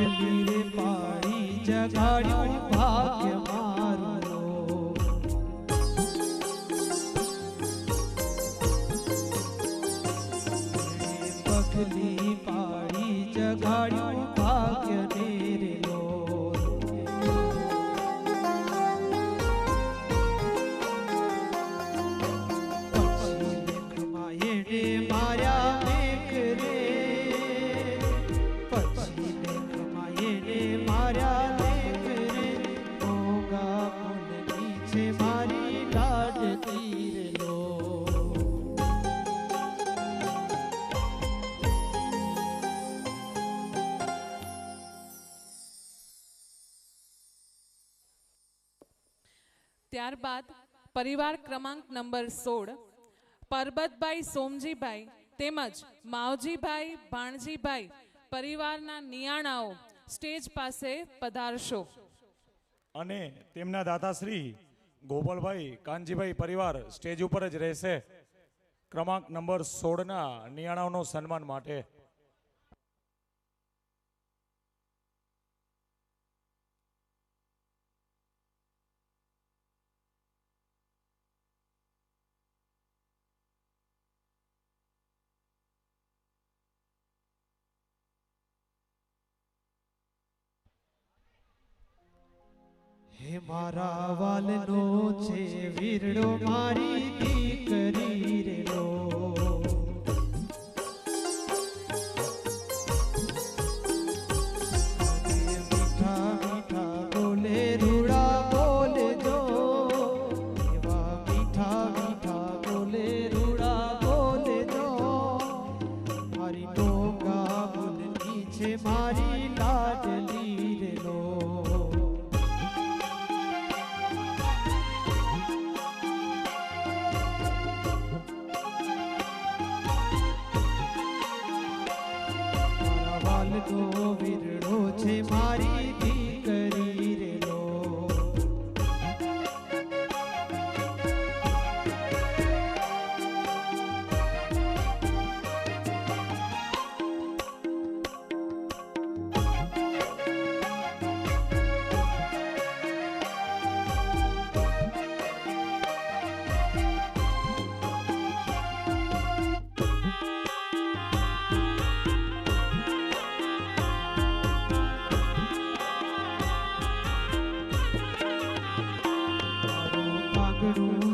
પગલી રે પાડી જગાડ્યું ભાગ્ય મારું પગલી પાડી જગાડ્યું ભાગ્ય ને રે લો ત્યારબાદ પરિવાર ક્રમાંક નંબર 16 પરબતભાઈ સોમજીભાઈ તેમજ માવજીભાઈ ભાણજીભાઈ પરિવારના નિયાણાઓ સ્ટેજ પાસે પધારશો અને તેમના દાતાશ્રી ગોપાલભાઈ કાનજીભાઈ પરિવાર સ્ટેજ ઉપર જ રહેશે ક્રમાંક નંબર 16 ના નિયાણાઓનો સન્માન માટે હે મારા વાલનો છે વીરડો મારી દીકરી રે લો મીઠા મીઠા બોલે રૂડા બોલે જો એવા મીઠા મીઠા બોલે રૂડા બોલે જો મારી ડોગા બોલની છે મારી લાડલી રે લો તો વીરડો છે મારી દીકરી રે લો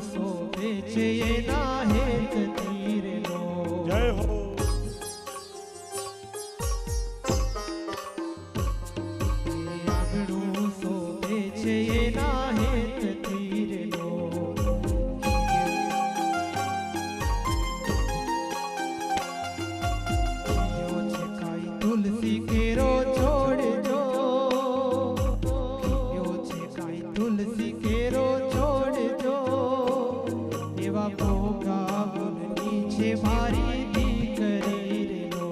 સોભે છે એના હેત તીરે લો જય હો આગળું સોભે છે એના હેત તીરે લો છે કાઈ તુલસી કેરો છોડજો છે કાઈ તુલસી કેરો છોડજો એવા ભોગા બોલની છે મારી દીકરી રે લો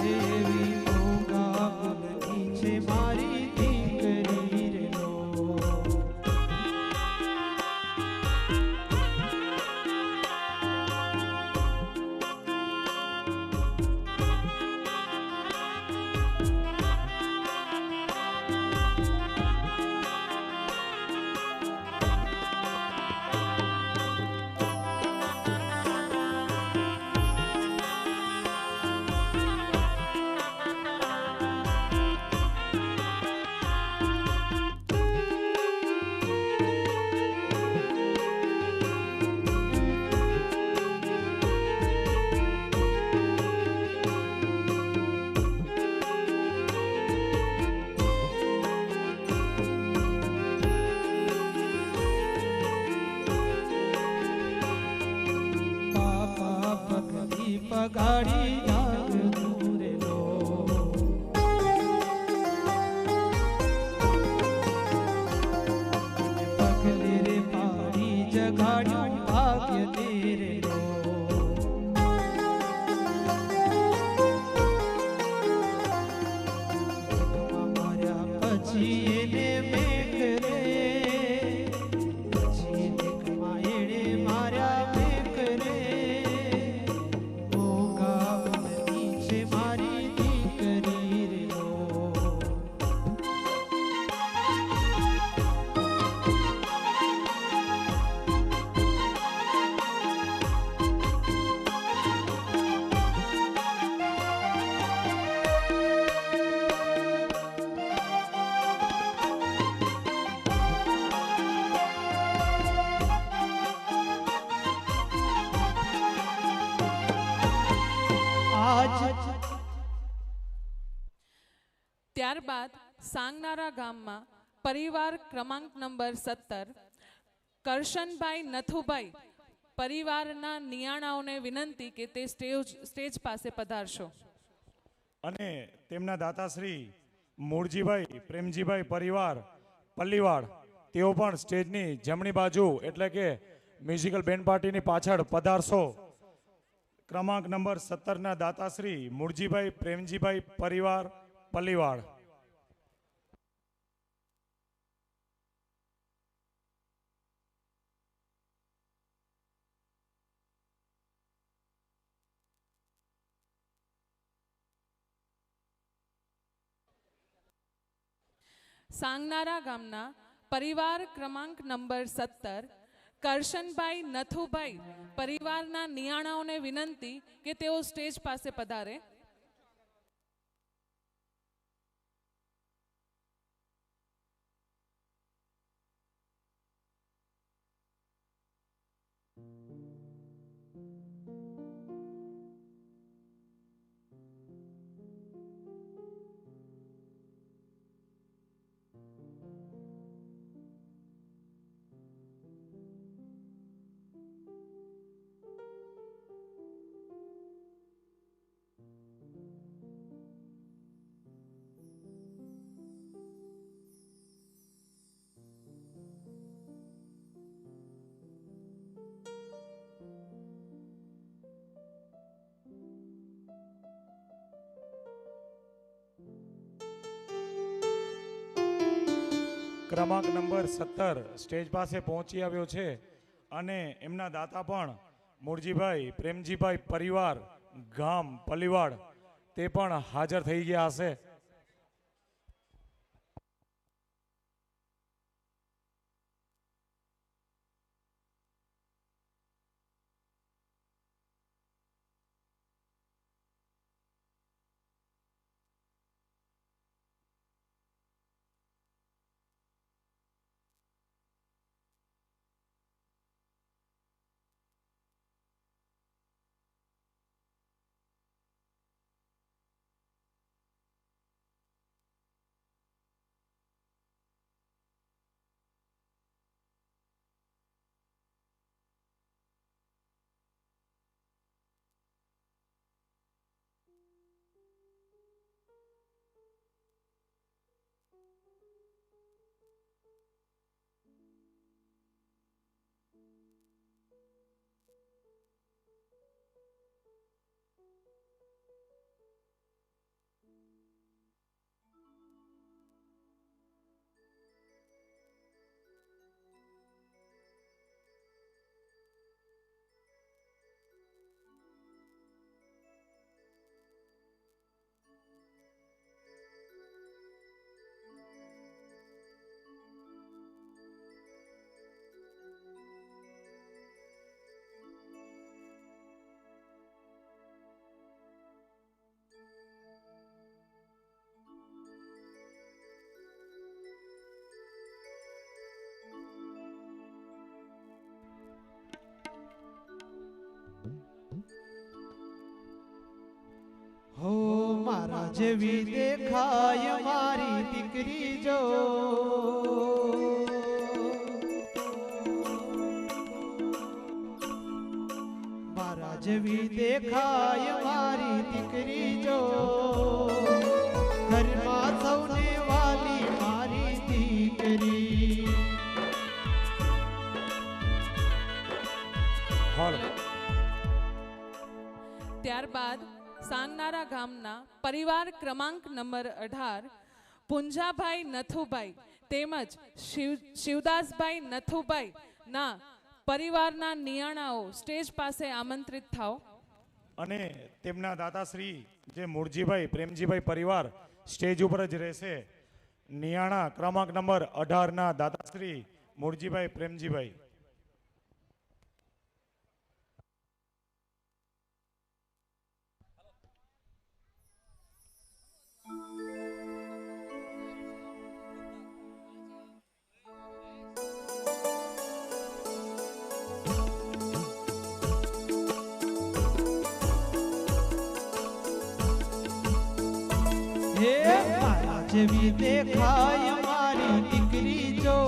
એવી ભોગા બોલની છે મારી દીકરી રે લો પગાડી જાગતું રે લો પગલે રે પાડી જગાડ્યું ભાગ્ય ને રે લો માર્યા પછી એને મેઘ રે પછી એને માર્યા મેઘ રે ત્યારબાદ સાંગનારા ગામમાં પરિવાર ક્રમાંક નંબર 17 કરશનભાઈ નથુભાઈ પરિવારના નિયાણાઓને વિનંતી કે તે સ્ટેજ પાસે પધારશો. અને તેમના દાતાશ્રી મૂળજીભાઈ પ્રેમજીભાઈ પરિવાર પલ્લીવાડ તેઓ પણ સ્ટેજની જમણી બાજુ એટલે કે મ્યુઝિકલ બેન્ડ પાર્ટીની પાછળ પધારશો. ક્રમાંક નંબર 17ના દાતાશ્રી મૂળજીભાઈ પ્રેમજીભાઈ પરિવાર પલ્લીવાડ. સાંગનારા ગામના પરિવાર ક્રમાંક નંબર 17 કરશનભાઈ નથુભાઈ પરિવારના નિયાણાઓને વિનંતી કે તેઓ સ્ટેજ પાસે પધારે. ક્રમાંક નંબર 17 સ્ટેજ પાસે પહોંચી આવ્યો છે અને એમના દાતા પણ મૂળજીભાઈ પ્રેમજીભાઈ પરિવાર ગામ પલ્લીવાડ તે પણ હાજર થઈ ગયા હશે. હો મારા જેવી દેખાય મારી દીકરી જો, મારા જેવી દેખાય મારી દીકરી જો, ઘરમાં સૌને વાલી મારી દીકરી. ત્યારબાદ સાંગનારા ગામના પરિવાર ક્રમાંક નંબર 18 પુંજાભાઈ નથુભાઈ તેમજ શિવદાસભાઈ નથુભાઈ ના પરિવારના નિયાણાઓ સ્ટેજ પાસે આમંત્રિત થાઓ. અને તેમના દાતાશ્રી જે મૂળજીભાઈ પ્રેમજીભાઈ પરિવાર સ્ટેજ ઉપર જ રહેશે. નિયાણા ક્રમાંક નંબર 18ના દાતાશ્રી મૂળજીભાઈ પ્રેમજીભાઈ. હે મારા જેવી દેખાય મારી દીકરી જો,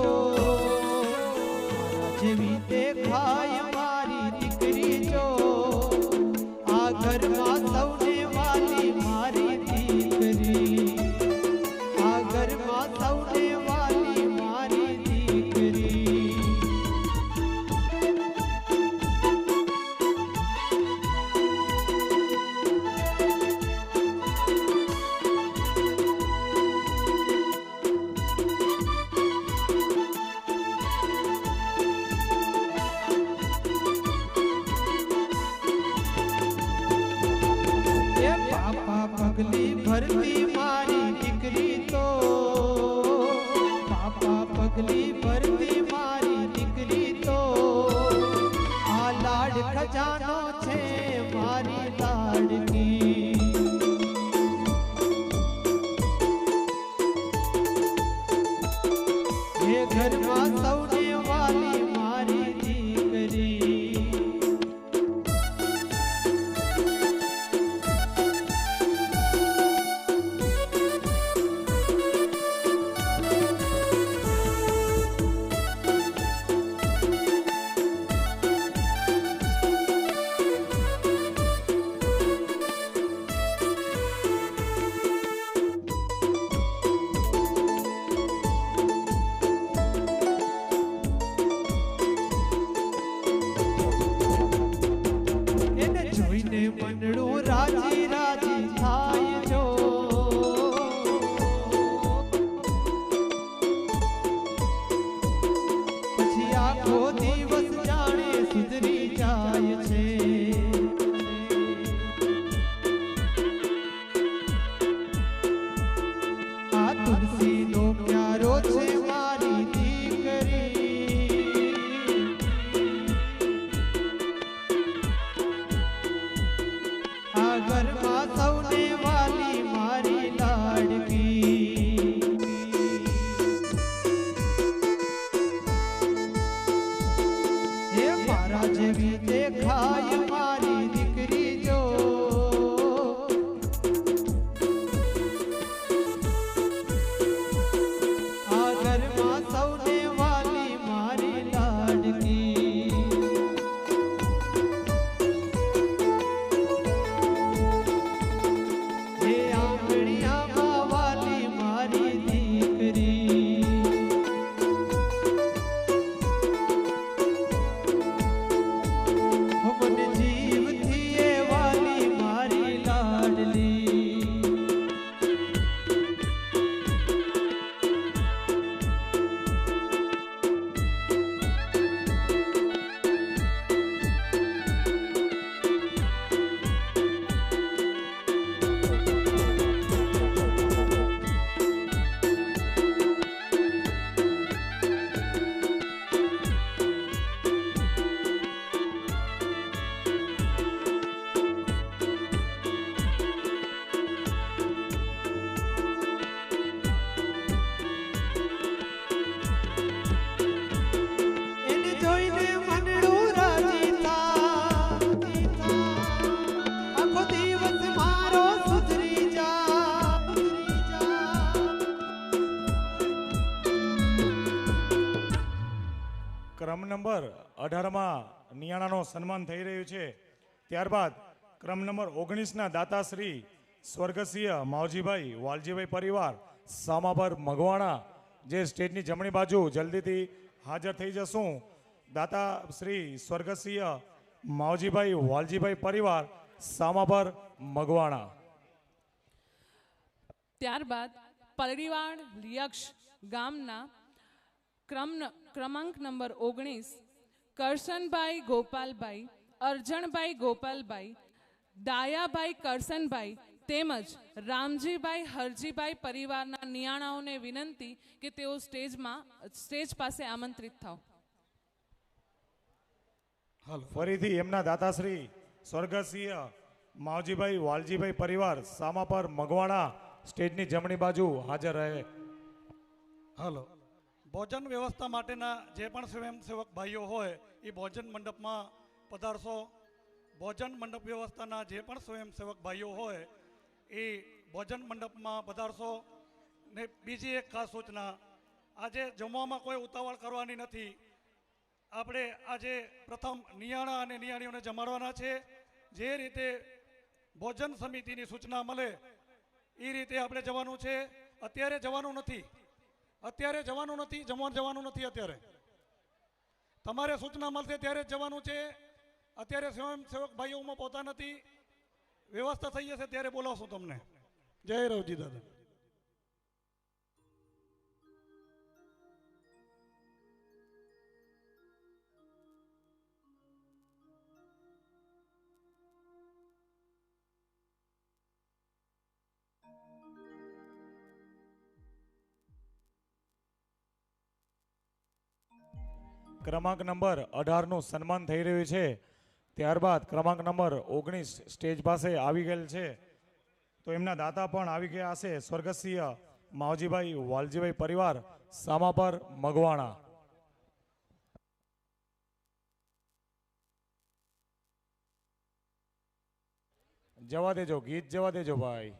તારા જેવી દેખાય મારી દીકરી જો, આ ઘરમાં સૌને વાલી મારી દીકરી, આ ઘરમાં સૌને વાલી મારી દીકરી. પગલી ભરતી મારી દીકરી તો, પાપા પગલી ભરતી મારી દીકરી તો, આ લાડ ખજાનો છે મારી લાડકી. એ ઘરમાં સૌને વાલી મારી દીકરી. મનડું રાજી રાજી થાય જો, પછી આખો દિવસ જાણે સુધરી જાય છે. આ તુલસીનો પ્યારો છે મારી દીકરી, આ ઘરમાં સૌને વાલી મારી લાડકી. હે મારા જેવી દેખાય મારી દીકરી જો, આ ઘરમાં સૌને વાલી મારી લાડકી. હે આંગણિયામાં વાલી મારી દીકરી, મને જીવથી એ વાલી મારી લાડલી. એને જોઈને મનડું રાજી થાય, આખો દિવસ મારો સુધરી જાય. ક્રમ નંબર 18માં નિયાણાનો સન્માન થઈ રહ્યું છે. ત્યારબાદ ક્રમ નંબર 19ના દાતાશ્રી સ્વર્ગસ્થ માવજીભાઈ વાલજીભાઈ પરિવાર સામાપર મગવાણા જે સ્ટેજની જમણી બાજુ જલ્દીથી હાજર થઈ જશું. દાતા શ્રી સ્વર્ગસ્થ માવજીભાઈ વાલજીભાઈ પરિવાર સામાપર મગવાણા. ત્યારબાદ પરિવાર લિયક્ષ ગામના ક્રમાંક નંબર 19 કરશનભાઈ ગોપાલભાઈ, અરજણભાઈ ગોપાલભાઈ, દાયાભાઈ કરશનભાઈ તેમજ રામજીભાઈ હરજીભાઈ પરિવારના નિયાણાઓને વિનંતી કે તેઓ સ્ટેજ પાસે આમંત્રિત થાવ. ફરીથી એમના દાતાશ્રી સ્વર્ગસ્થ માવજીભાઈ વાલજીભાઈ પરિવાર સામાપર મગવાણા સ્ટેજની જમણી બાજુ હાજર રહે. હાલો. ભોજન વ્યવસ્થા માટેના જે પણ સ્વયંસેવક ભાઈઓ હોય એ ભોજન મંડપમાં પધારશો. ભોજન મંડપ વ્યવસ્થાના જે પણ સ્વયંસેવક ભાઈઓ હોય એ ભોજન મંડપમાં પધારશો. ને બીજી એક ખાસ સૂચના, આજે જમવામાં કોઈ ઉતાવળ કરવાની નથી. આપણે આજે પ્રથમ નિયાણા અને નિયાણીઓને જમાડવાના છે. જે રીતે ભોજન સમિતિની સૂચના મળે એ રીતે આપણે જવાનું છે. અત્યારે જવાનું નથી, જમવા જવાનું નથી. અત્યારે તમારે સૂચના મળશે ત્યારે જ જવાનું છે. અત્યારે સ્વયંસેવક ભાઈઓમાં પોતા નથી. વ્યવસ્થા થઈ જશે ત્યારે બોલાવશું તમને. જય રવજી દાદા. ક્રમાંક નંબર 18 નું સન્માન થઈ રહ્યું છે. ત્યારબાદ ક્રમાંક નંબર 19 સ્ટેજ પાસે આવી ગયેલ છે. તો એમના દાતા પણ આવી ગયા હશે. સ્વર્ગસ્થ માવજીભાઈ વાલજીભાઈ પરિવાર સામાપર મગવાણા. જવા દેજો, ગીત જવા દેજો ભાઈ.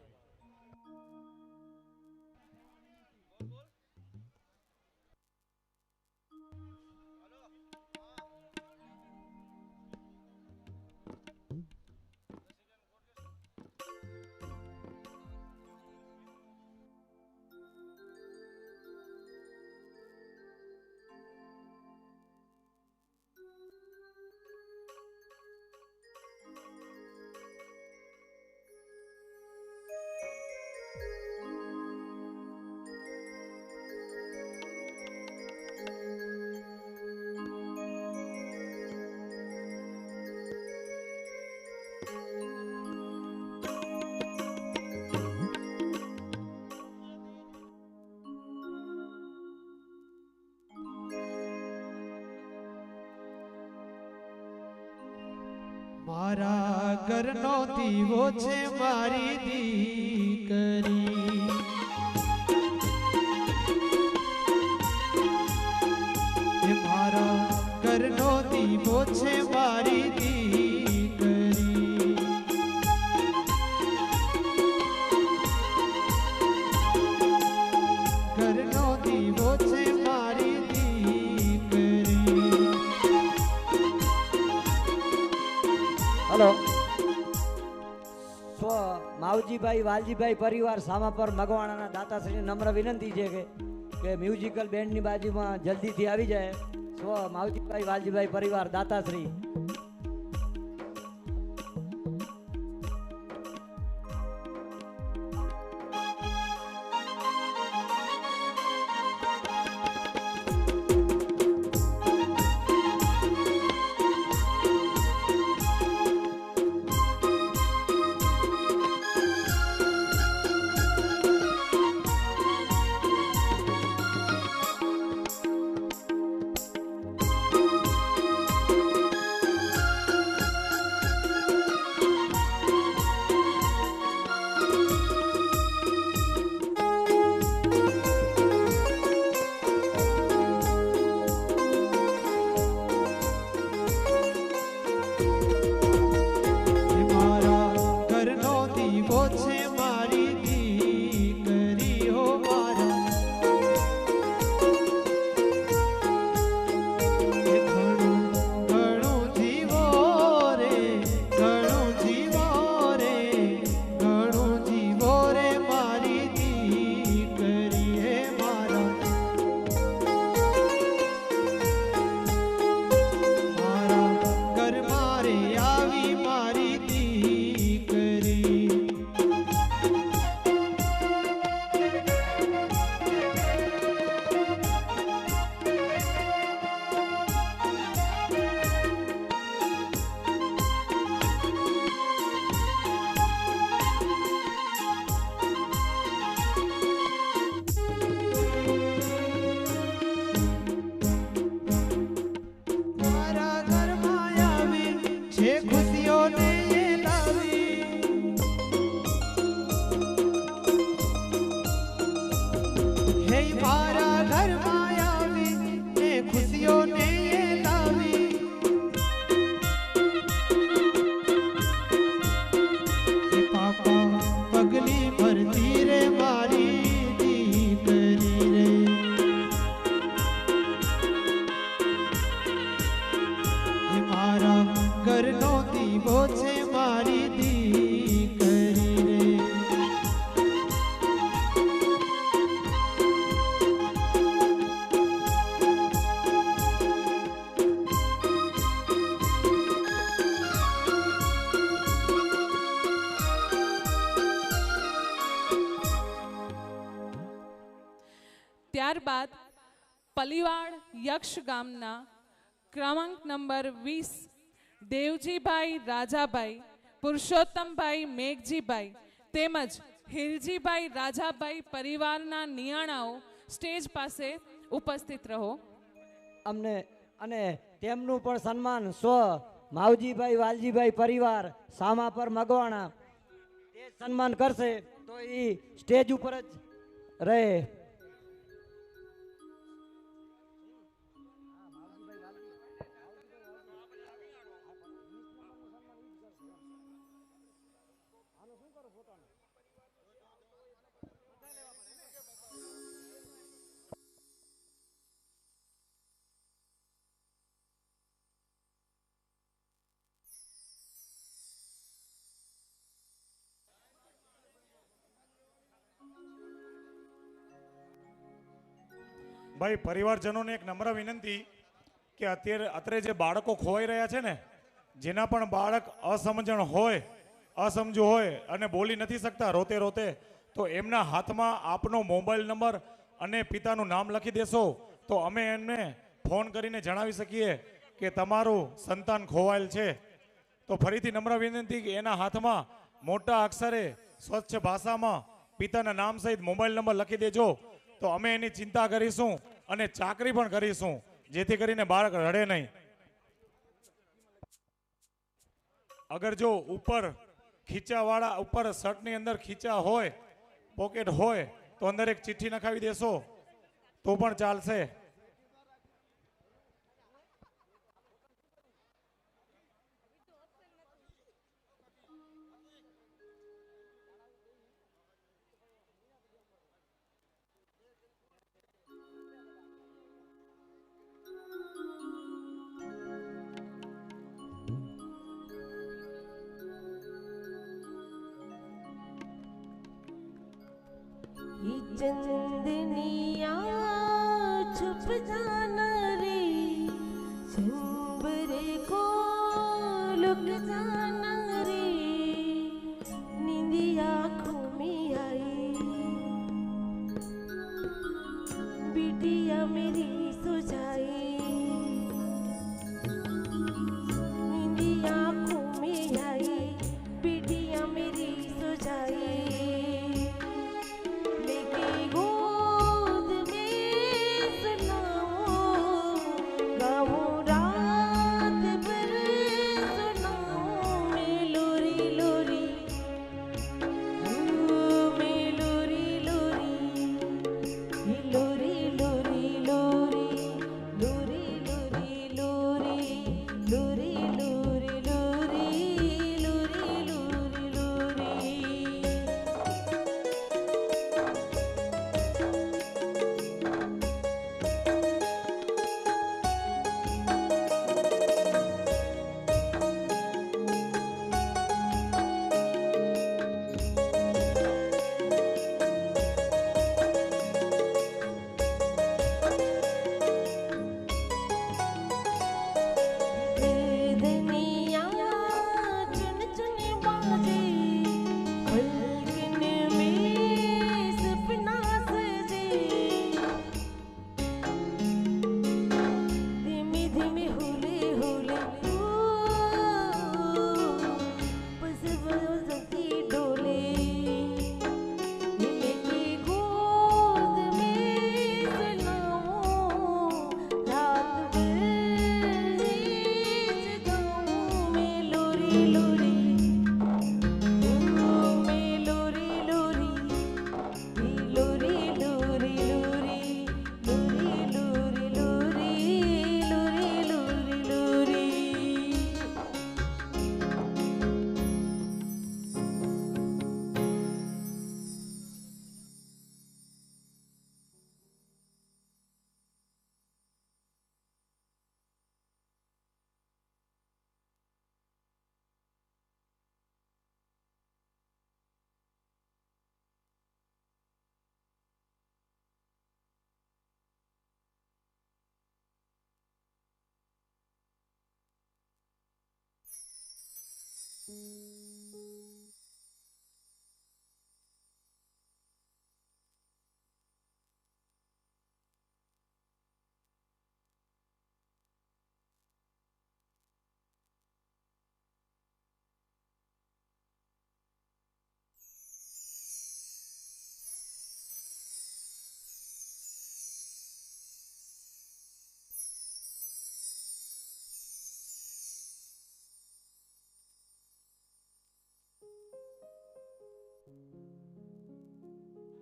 મારા ઘરનો દીવો છે મારી દીકરી, એ મારા ઘરનો દીવો છે મારી દીકરી, ઘરનો દીવો છે મારી દીકરી. હલો, માવજીભાઈ વાલજીભાઈ પરિવાર સામાપર મગવાણાના દાતાશ્રીને નમ્ર વિનંતી છે કે મ્યુઝિકલ બેન્ડની બાજુમાં જલ્દીથી આવી જાય. માવજીભાઈ વાલજીભાઈ પરિવાર દાતાશ્રી. પોછે મારી દીકરી રે. ત્યારબાદ પલીવાડ યક્ષ ગામના ક્રમાંક નંબર 20 દેવજીભાઈ રાજાભાઈ, પુરુષોત્તમભાઈ મેઘજીભાઈ તેમજ હિરજીભાઈ રાજાભાઈ પરિવારના નિયાણાઓ સ્ટેજ પાસે ઉપસ્થિત રહો. અમને અને તેમનું પણ સન્માન સ્વ માવજીભાઈ વાલજીભાઈ પરિવાર સામાપર મગવાણા તે સન્માન કરશે તો એ સ્ટેજ ઉપર જ રહે. ભાઈ પરિવારજનોને એક નમ્ર વિનંતી કે અત્યારે જે બાળકો ખોવાઈ રહ્યા છે ને, જેના પણ બાળક અસમજણ હોય, અસમજુ હોય અને બોલી નથી શકતા રોતે રોતે, તો એમના હાથમાં આપનો મોબાઈલ નંબર અને પિતાનું નામ લખી દેશો તો અમે એમને ફોન કરીને જણાવી શકીએ કે તમારું સંતાન ખોવાયેલ છે. તો ફરીથી નમ્ર વિનંતી કે એના હાથમાં મોટા અક્ષરે સ્વચ્છ ભાષામાં પિતાના નામ સહિત મોબાઈલ નંબર લખી દેજો તો અમે એની ચિંતા કરીશું અને ચાકરી પણ કરીશું, જેથી કરીને બાળક રડે નહીં. અગર જો ઉપર ખીચાવાળા ઉપર શર્ટની અંદર ખીચા હોય, પોકેટ હોય તો અંદર એક ચિઠ્ઠી નખાવી દેશો તો પણ ચાલશે. चंदनिया छुप जाना रे, सिंबरे को लुक जाना रे, नींदी आँखों में आई बिटिया मेरी सुझाई, नींदी आँखों में आई बिटिया मेरी सुझाई,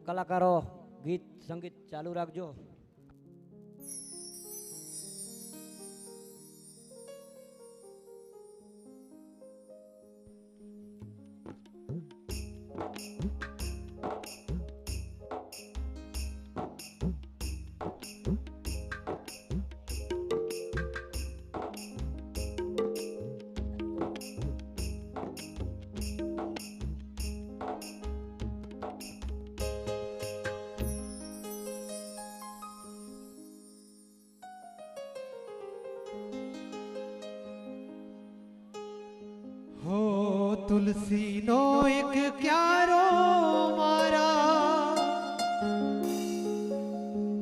કલાકારો ગીત સંગીત ચાલુ રાખજો. હો તુલસીનો એક ક્યારો મારા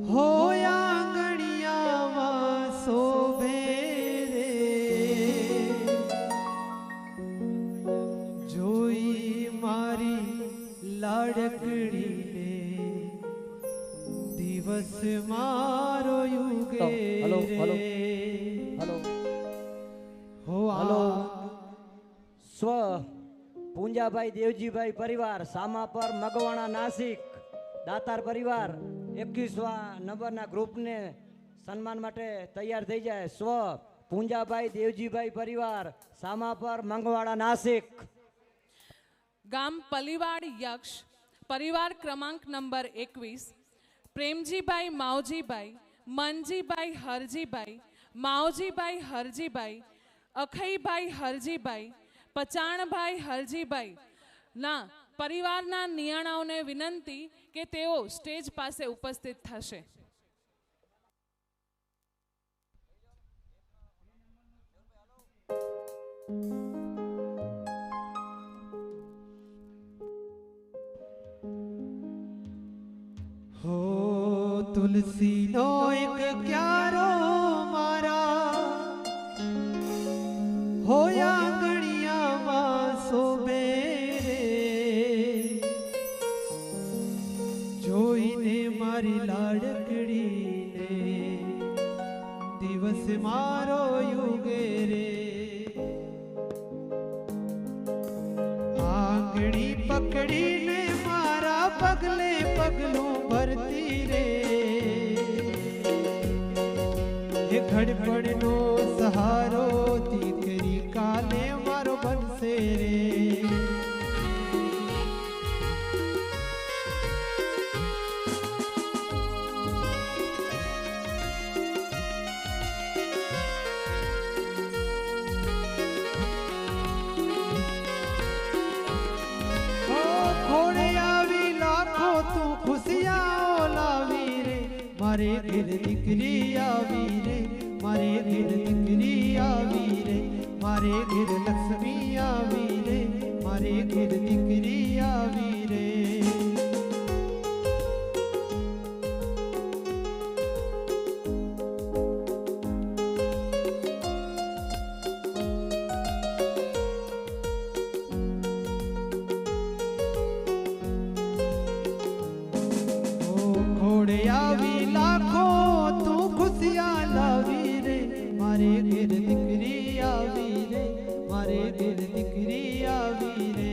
હો આંગણિયામાં શોભે રે જોઈ મારી લાડકડીને દિવસ મારો યુગે હલો હલો રે હલો હો હલો. આ સ્વ પૂંજાભાઈ દેવજીભાઈ પરિવાર સામાપર મગવાણા નાસિક દાતાર પરિવાર 21વા નંબરના ગ્રુપને સન્માન માટે તૈયાર થઈ જાય. સ્વ પૂંજાભાઈ દેવજીભાઈ પરિવાર સામાપર મંગવાડા નાસિક. ગામ પલીવાડ યક્ષ પરિવાર ક્રમાંક નંબર 21 પ્રેમજીભાઈ માવજીભાઈ મનજીભાઈ હરજીભાઈ માવજીભાઈ હરજીભાઈ અખઈભાઈ હરજીભાઈ પચાણભાઈ હરજીભાઈ ના પરિવારના નિયાણાઓને વિનંતી કે તેઓ સ્ટેજ પાસે ઉપસ્થિત થશે. હો તુલસીનો એક ક્યારો મારા હો આંગણિયામાં શોભે રે જોઈને મારી લાડકડીને દિવસ મારો યુગે રે આંગળી પકડીને મારા પગલે પગલું ભરતી રે એ ઘડપણનો સહારો દીકરી કાલે મારો બનશે રે ખોડે આવી લાખો તું ખુશિયાઓ લાવી રે મારે ઘેર દીકરી આવી રે મારે ઘેર દીકરી આવી રે મારે ઘેર લક્ષ્મી આવી રે મારે ઘેર દીકરી આવી રે ઘોડે આવી લાખો તું ખુશિયા લાવી રે મારે ઘેર દીકરી આવી રે મારે ઘેર દીકરી આવી રે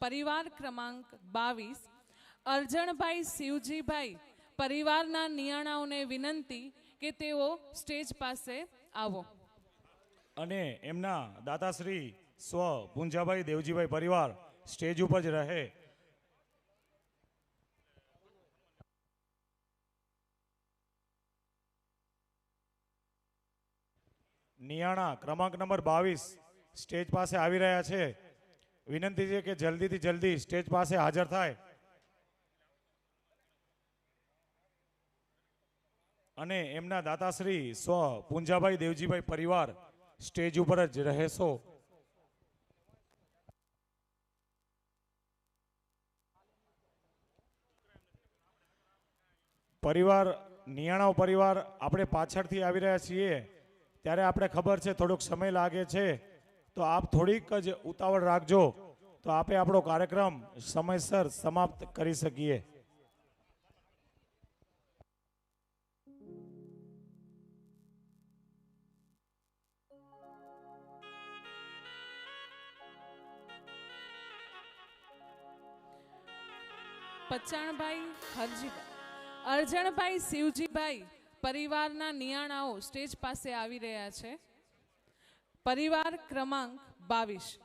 પરિવાર ક્રમાંક 22, અરજણભાઈ શિવજીભાઈ પરિવારના નિયાણાઓને વિનંતી કે તેઓ સ્ટેજ પાસે આવો. અને એમના દાતાશ્રી સ્વ પુંજાભાઈ દેવજીભાઈ પરિવાર સ્ટેજ ઉપર જ રહે. નિયાણા ક્રમાંક નંબર 22 સ્ટેજ પાસે આવી રહ્યા છે. વિનંતી છે કે જલ્દીથી જલ્દી સ્ટેજ પાસે હાજર થાય. અને એમના દાતાશ્રી સ્વ પુંજાભાઈ દેવજીભાઈ પરિવાર સ્ટેજ ઉપર જ રહેશો. પરિવાર નિયાણાઓ પરિવાર આપણે પાછળથી આવી રહ્યા છીએ ત્યારે આપણે ખબર છે થોડોક સમય લાગે છે, તો આપ થોડીક જ ઉતાવળ રાખજો તો આપણે આપણો કાર્યક્રમ સમયસર સમાપ્ત કરી શકીએ. પચાણભાઈ હરજીભાઈ, અરજણભાઈ શિવજીભાઈ પરિવારના નિયાણાઓ સ્ટેજ પાસે આવી રહ્યા છે. પરિવાર ક્રમાંક 22.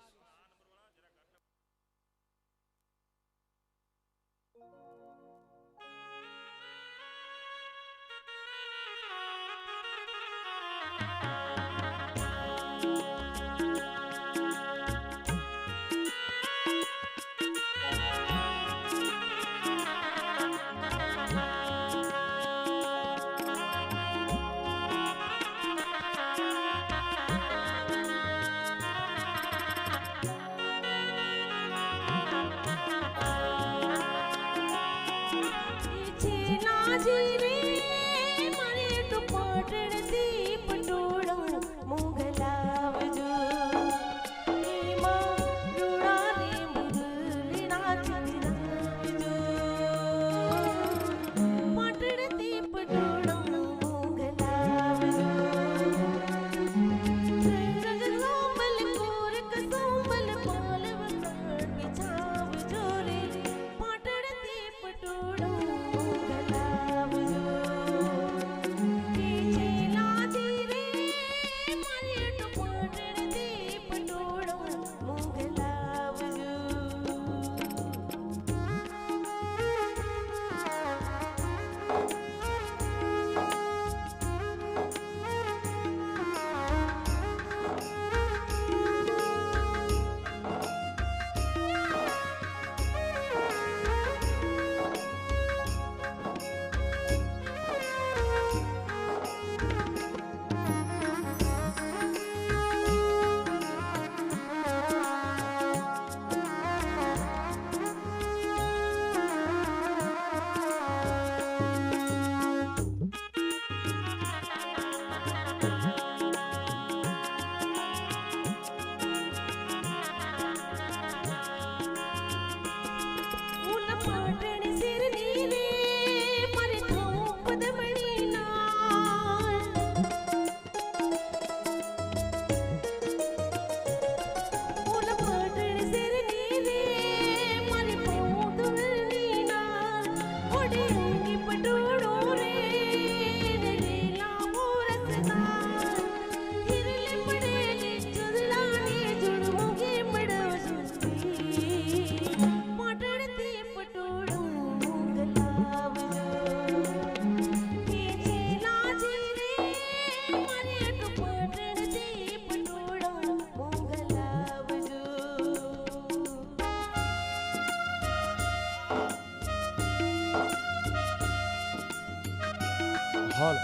હોલ.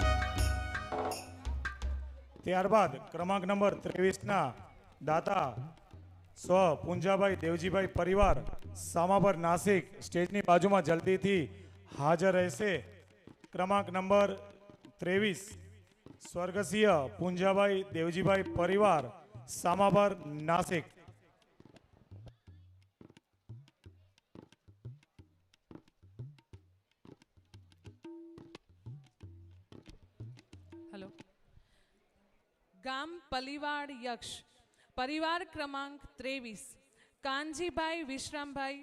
ત્યારબાદ ક્રમાંક નંબર 23ના દાતા સ્વ પુંજાભાઈ દેવજીભાઈ પરિવાર સામાપર નાસિક સ્ટેજની બાજુમાં જલ્દીથી હાજર રહેશે. ક્રમાંક નંબર 23 સ્વર્ગસ્ય પુંજાભાઈ દેવજીભાઈ પરિવાર સામાપર નાસિક. હેલો. ગામ પલીવાડ યક્ષ પરિવાર ક્રમાંક 23 કાનજીભાઈ વિશ્રામભાઈ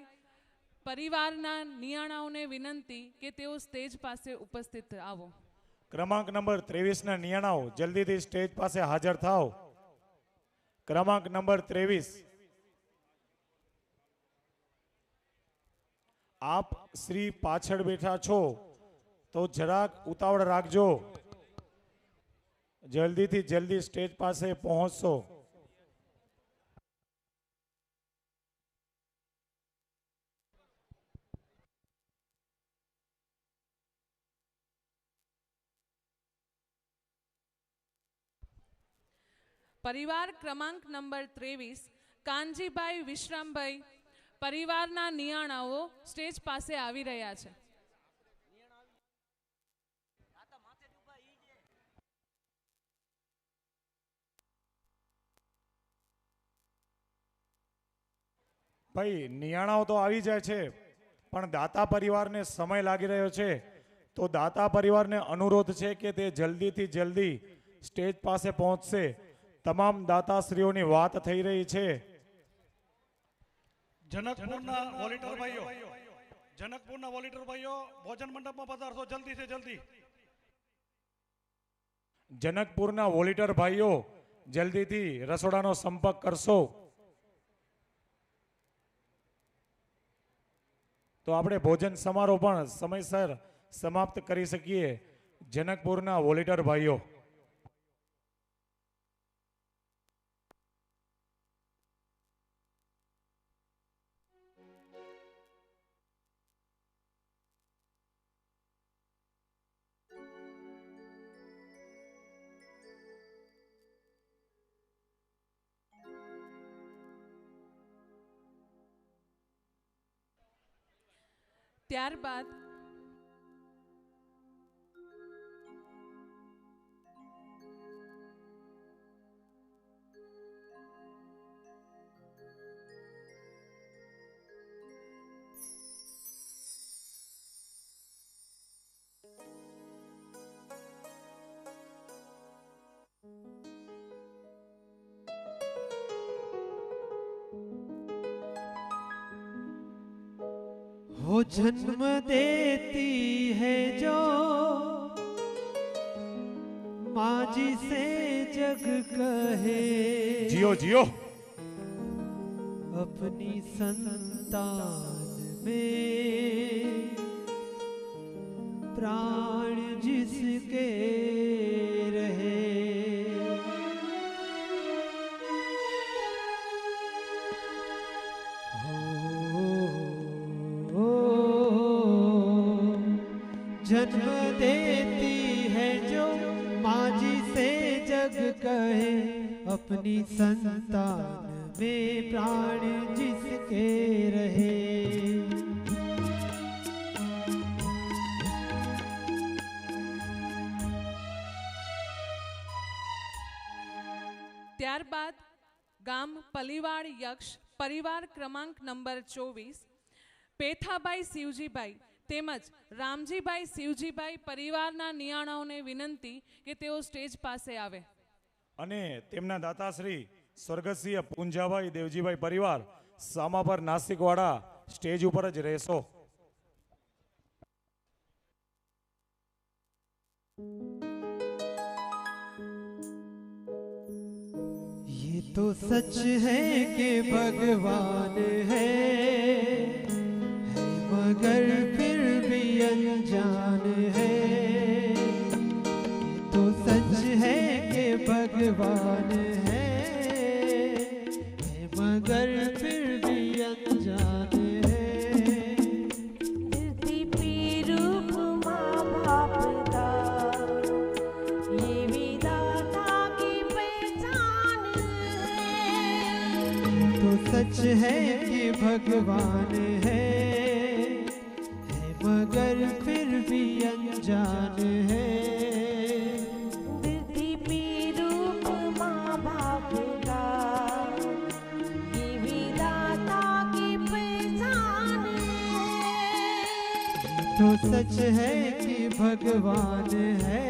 પરિવારના નિયાણાઓને વિનંતી કે તેઓ સ્ટેજ પાસે ઉપસ્થિત આવો. ક્રમાંક નંબર 23 ના નિયાણાઓ જલ્દીથી સ્ટેજ પાસે હાજર થાઓ. ક્રમાંક નંબર 23. આપ શ્રી પાછળ બેઠા છો તો જરાક ઉતાવળ રાખજો. જલ્દીથી જલ્દી સ્ટેજ પાસે પહોંચશો. પરિવાર ક્રમાંક નંબર 23 કાનજીભાઈ વિશ્રામભાઈ પરિવારના નિયાણાઓ સ્ટેજ પાસે આવી રહ્યા છે. ભાઈ નિયાણાઓ તો આવી જાય છે પણ દાતા પરિવારને સમય લાગી રહ્યો છે, તો દાતા પરિવારને અનુરોધ છે કે તે જલ્દીથી જલ્દી સ્ટેજ પાસે પહોંચશે. તમામ દાતાશ્રીઓની વાત થઈ રહી છે. જનકપુરના વોલેન્ટિયર ભાઈઓ, જનકપુરના વોલેન્ટિયર ભાઈઓ ભોજન મંડપમાં પધારશો જલ્દી છે જલ્દી. જનકપુરના વોલેન્ટિયર ભાઈઓ જલ્દીથી રસોડાનો સંપર્ક કરશો. તો આપણે ભોજન સમારોહ પણ સમયસર સમાપ્ત કરી શકીએ. જનકપુરના વોલેન્ટિયર ભાઈઓ, ત્યારબાદ हो जन्म देती है जो माजी से जग कहे, જીઓ જીઓ. अपनी संतान में प्राण जिसके रहे, जन्म देती है जो माजी से जग कहे, अपनी संतान में प्राण जिसके रहे. ત્યારબાદ ગામ પલીવાડ યક્ષ પરિવાર ક્રમાંક નંબર 24 પેથાભાઈ શિવજીભાઈ તેમજ રામજીભાઈ શિવજીભાઈ પરિવારના નિયાણાઓને વિનંતી કે તેઓ સ્ટેજ પાસે આવે. અને તેમના દાતાશ્રી સ્વર્ગસ્થ પૂંજાભાઈ દેવજીભાઈ પરિવાર સામા પર નાસિકવાડા સ્ટેજ ઉપર જ રહેશો. ये तो सच है कि भगवान है मगर फिर भी अनजान है. ये तो सच है कि भगवान है मगर फिर भी अनजान है. धरती पे रूप माँ बाप का ये विधाता की पहचान है. तो सच है कि भगवान है मगर फिर भी अनजान है. धरती पे रूप माँ बाप का ये विधाता की पहचान है. तो सच है कि भगवान है.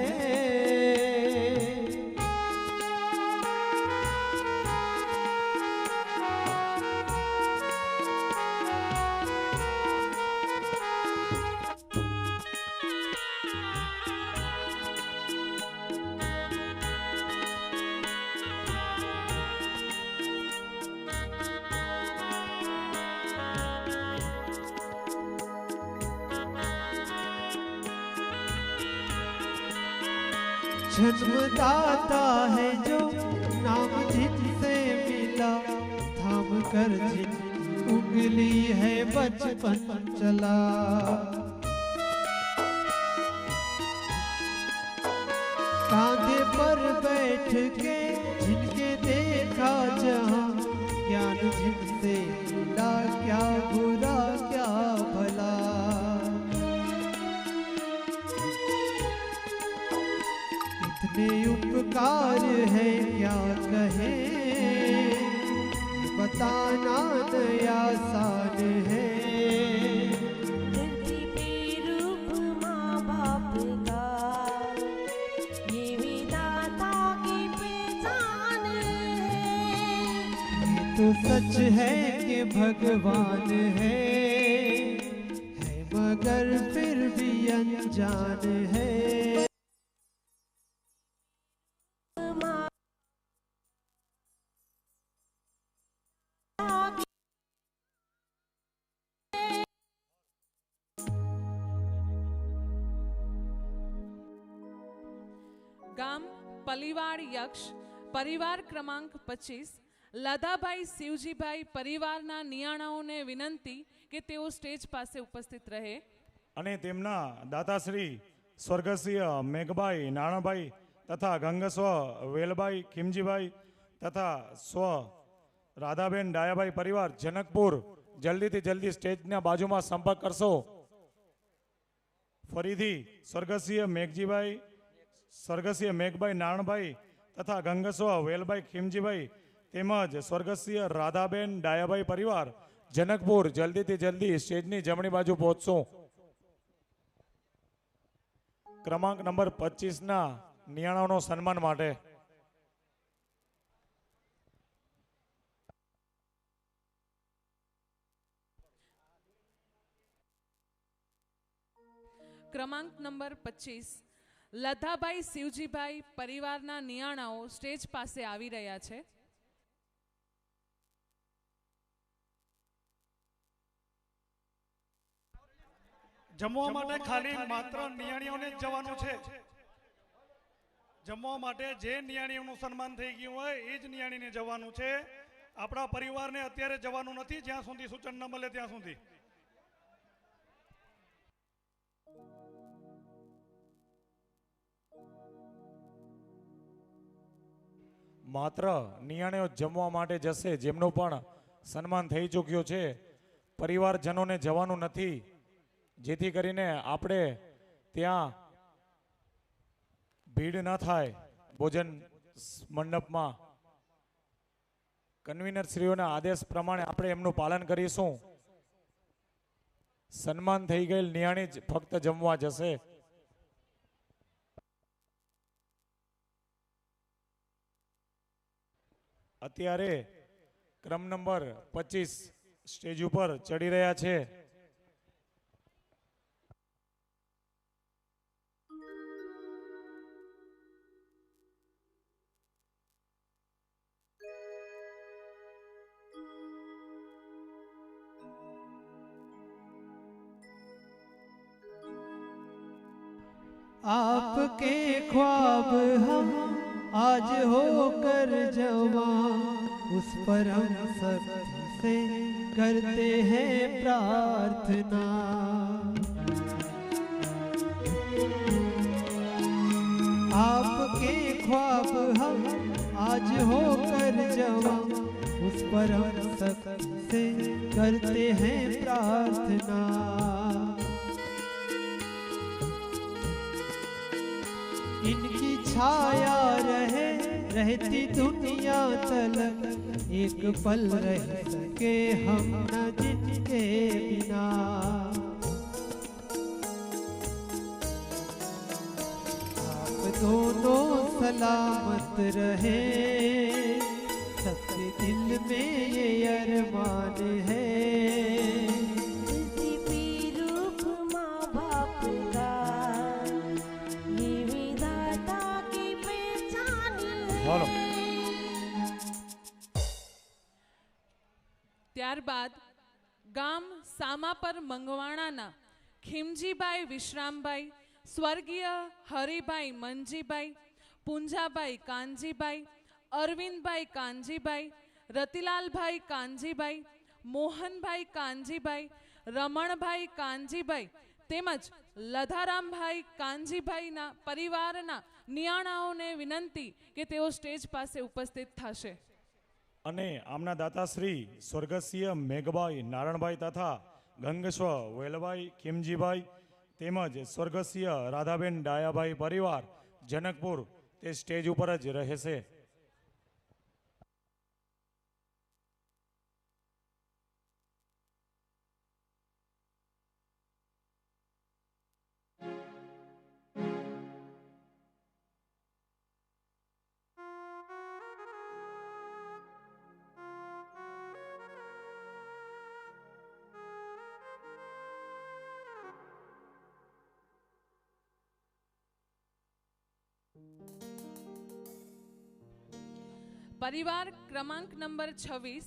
जन्मदाता है जो नाम जिनसे मिला, थाम कर जिन उंगली है बचपन चला। कांधे पर बैठ के जिनके देखा जहां, ज्ञान जिनसे मिला क्या बुरा क्या भला। इतने उपकार है क्या कहे, बताना नया आसान है। धरती पे रूप माँ बाप का, ये विधाता की पहचान है। ये तो सच है कि भगवान है मगर फिर भी अनजान है। ગામ પલીવાડ યક્ષ પરિવાર ક્રમાંક 25 લદાભાઈ શિવજીભાઈ પરિવારના નિયાણાઓને વિનંતી કે તેઓ સ્ટેજ પાસે ઉપસ્થિત રહે અને તેમના દાતાશ્રી સ્વર્ગસ્ય મેઘભાઈ નાણાભાઈ તથા ગંગસ્વ વેલભાઈ ખીમજીભાઈ તથા સ્વ રાધાબેન ડાયાભાઈ પરિવાર જનકપુર જલ્દીથી જલ્દી સ્ટેજના બાજુમાં સંપર્ક કરશો। ફરીથી સ્વર્ગસ્ય મેઘભાઈ નાણભાઈ તથા ગંગસ્વ વેલભાઈ ખીમજીભાઈ તેમજ સ્વર્ગસ્ય રાધાબેન ડાયાભાઈ પરિવાર જનકપુર જલ્દીથી જલ્દી સ્ટેજની જમણી બાજુ પહોંચશો। ક્રમાંક નંબર 25ના નિયાણાઓનો સન્માન માટે ક્રમાંક નંબર 25 લધાભાઈ શિવજીભાઈ પરિવારના નિયાણાઓ સ્ટેજ પાસે આવી રહ્યા છે। જમવા માટે ખાલી માત્ર નિયાણીઓને જ જવાનું છે। જમવા માટે જે નિયાણીઓનું સન્માન થઈ ગયું હોય એ જ નિયાણીને જવાનું છે। આપણા પરિવારને અત્યારે જવાનું નથી જ્યાં સુધી સૂચન ન મળે ત્યાં સુધી। માત્ર નિયાણીઓ જમવા માટે જશે જેમનું પણ સન્માન થઈ ચૂક્યું છે। પરિવારજનોને જવાનું નથી, જેથી કરીને આપણે ત્યાં ભીડ ન થાય ભોજન મંડપમાં। કન્વીનર શ્રીઓના આદેશ પ્રમાણે આપણે એમનું પાલન કરીશું। સન્માન થઈ ગયેલ નિયાણી જ ફક્ત જમવા જશે। અત્યારે ક્રમ નંબર 25 સ્ટેજ ઉપર ચડી રહ્યા છે। आपके ख्वाब हम आज होकर जवां, उस पर हम सख्ती से करते हैं प्रार्थना। आपके ख्वाब हम आज होकर जवां, उस पर हम सख्ती से करते हैं प्रार्थना। इनकी छाया रहे रहती दुनिया तलक, एक पल रह सके हम न जिनके बिना। आप दोनों सलामत रहे, सबके दिल में ये अरमान है। धरती पे रूप माँ बाप का, ये विधाता की पहचान બોલો। है। ત્યારબાદ ગામ સામાપર મંગવાણાના ખીમજીભાઈ વિશ્રામભાઈ, સ્વર્ગીય હરિભાઈ મનજીભાઈ, પૂંજાભાઈ કાનજીભાઈ, અરવિંદભાઈ કાનજીભાઈ, રતિલાલભાઈ કાનજીભાઈ, મોહનભાઈ કાનજીભાઈ, રમણભાઈ કાનજીભાઈ તેમજ લધારામભાઈ કાનજીભાઈના પરિવારના નિયાણાઓને વિનંતી કે તેઓ સ્ટેજ પાસે ઉપસ્થિત થશે. અને આમના દાતાશ્રી સ્વર્ગસ્ય મેઘભાઈ નારણભાઈ તથા ગંગસ્વ વેલભાઈ ખીમજીભાઈ તેમજ સ્વર્ગસ્ય રાધાબેન ડાયાભાઈ પરિવાર જનકપુર તે સ્ટેજ ઉપર જ રહેશે. પરિવાર ક્રમાંક નંબર 26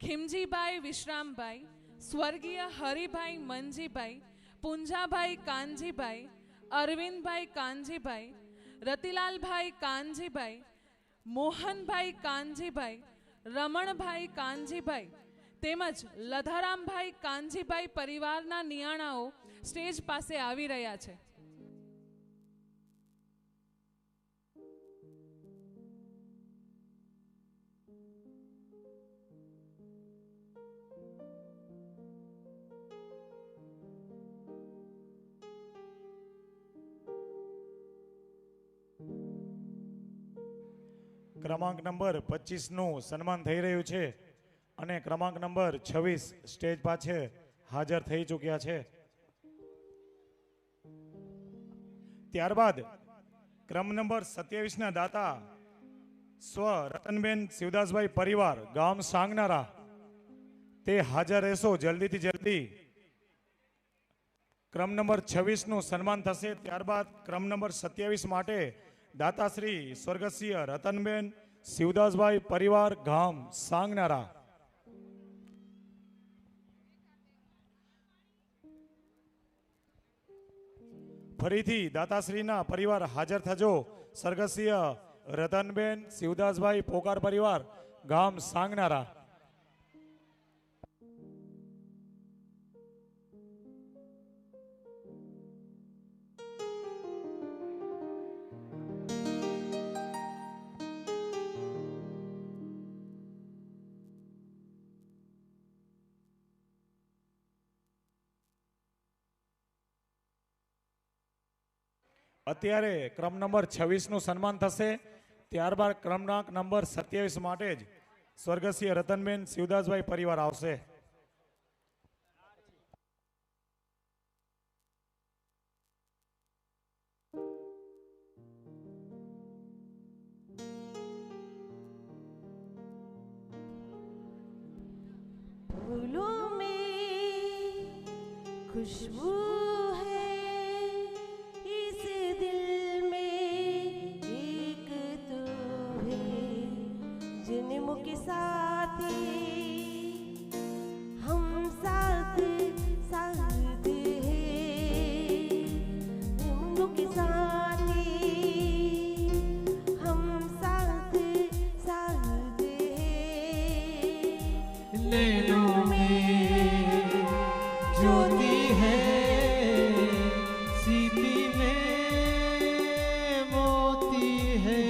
ખીમજીભાઈ વિશ્રામભાઈ, સ્વર્ગીય હરિભાઈ મનજીભાઈ, પૂંજાભાઈ કાનજીભાઈ, અરવિંદભાઈ કાનજીભાઈ, રતિલાલભાઈ કાનજીભાઈ, મોહનભાઈ કાનજીભાઈ, રમણભાઈ કાનજીભાઈ તેમજ લધારામભાઈ કાનજીભાઈ પરિવારના નિયાણાઓ સ્ટેજ પાસે આવી રહ્યા છે. ક્રમાંક નંબર 25 નું સન્માન થઈ રહ્યું છે અને ક્રમાંક નંબર 26 સ્ટેજ પાસે હાજર થઈ ચૂક્યા છે. ત્યારબાદ ક્રમ નંબર 27 ના દાતા સ્વ રતનબેન શિવદાસભાઈ પરિવાર ગામ સાંગનારા તે હાજર રહેશો જલ્દીથી જલ્દી. ક્રમ નંબર 26 નું સન્માન થશે. ત્યારબાદ ક્રમ નંબર 27 માટે દાતાશ્રી સ્વર્ગસ્ય રતનબેન શિવદાસભાઈ પરિવાર ગામ સાંગનારા. ફરીથી દાતાશ્રીના પરિવાર હાજર થજો. સ્વર્ગસ્ય રતનબેન શિવદાસભાઈ પોકાર પરિવાર ગામ સાંગનારા. અત્યારે ક્રમ નંબર 26 નું સન્માન થશે. ત્યારબાદ ક્રમાંક નંબર 27 માટે જ સ્વર્ગસ્ય રતનબેન શિવદાસભાઈ પરિવાર આવશે. फूलों में खुशबू है, इस दिल में एक तो है, जन्म के साथ हम साथ साथ हैं, जन्म के साथ हम साथ साथ हैं. नैनों में ज्योति है, सीधी में मोती है,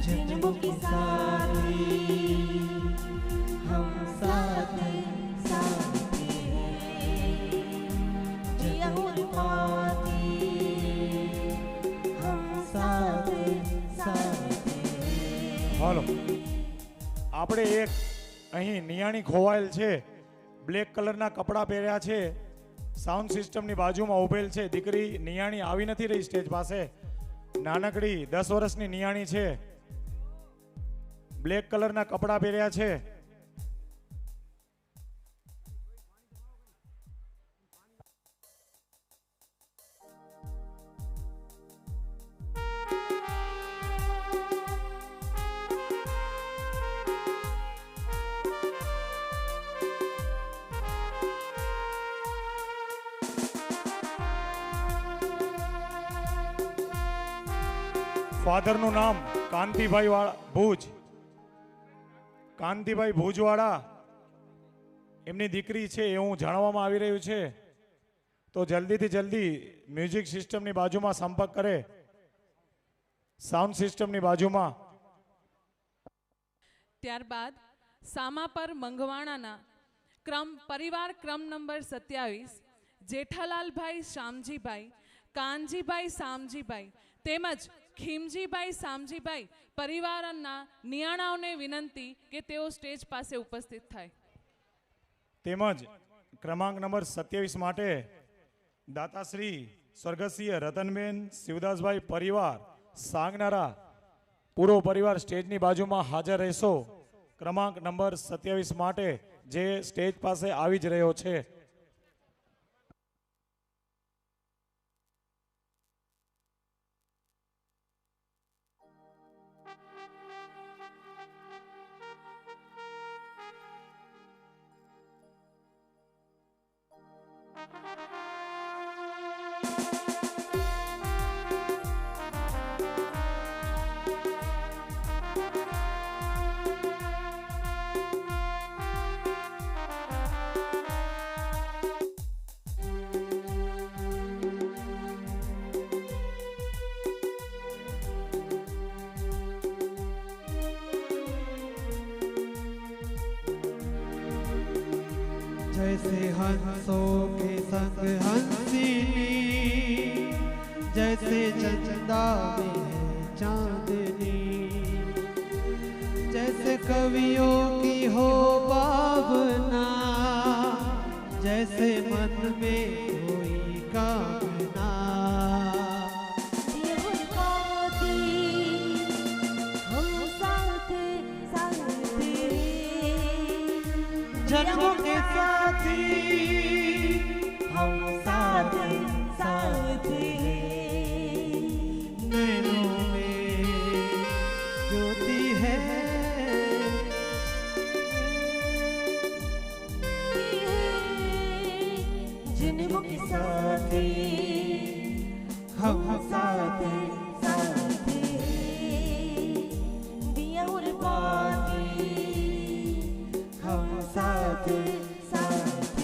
जन्म के साथी हम साथ साथ हैं, जिया पाती हम साथ साथ हैं. હાલો આપણે એક અહીં નિયાણી ખોવાયેલ છે, બ્લેક કલરના કપડાં પહેર્યા છે, સાઉન્ડ સિસ્ટમની બાજુમાં ઉભેલ છે. દીકરી નિયાણી આવી નથી રહી સ્ટેજ પાસે. નાનકડી 10 વર્ષની નિયાણી છે, બ્લેક કલરના કપડાં પહેર્યા છે. ફાધરનું નામ કાંતિભાઈ વાળા ભુજ, કાંતિભાઈ ભુજવાળા એમની દીકરી છે એવું જાણવામાં આવી રહ્યું છે. તો જલ્દીથી જલ્દી મ્યુઝિક સિસ્ટમની બાજુમાં સંપર્ક કરે, સાઉન્ડ સિસ્ટમની બાજુમાં. ત્યારબાદ સામાપર મંગવાણાના પરિવાર ક્રમ નંબર 27 જેઠાલાલભાઈ શામજીભાઈ, કાનજીભાઈ શામજીભાઈ તેમજ ખીમજીભાઈ શામજીભાઈ પરિવારના નિયાણાઓને વિનંતી કે તેઓ સ્ટેજ પાસે ઉપસ્થિત થાય. તેમજ ક્રમાંક નંબર 27 માટે દાતાશ્રી સ્વર્ગસ્થ રતનબેન શિવદાસભાઈ પરિવાર સાંગનારા પૂરો પરિવાર સ્ટેજની બાજુમાં હાજર રહેશો. ક્રમાંક નંબર 27 માટે જે સ્ટેજ પાસે આવી જ રહ્યો છે. जैसे हंसों के संग हंसिनी, जैसे चंदा में है चांदनी, जैसे कवियों की हो भावना, जैसे मन में कोई कामना. ये मुस्काती हम साथ साथ जन्मों के साथी हम साथ साथ नैनों में ज्योति है, जन्मों के साथी हम साथ साथ दिया और बाती हम साथ साथ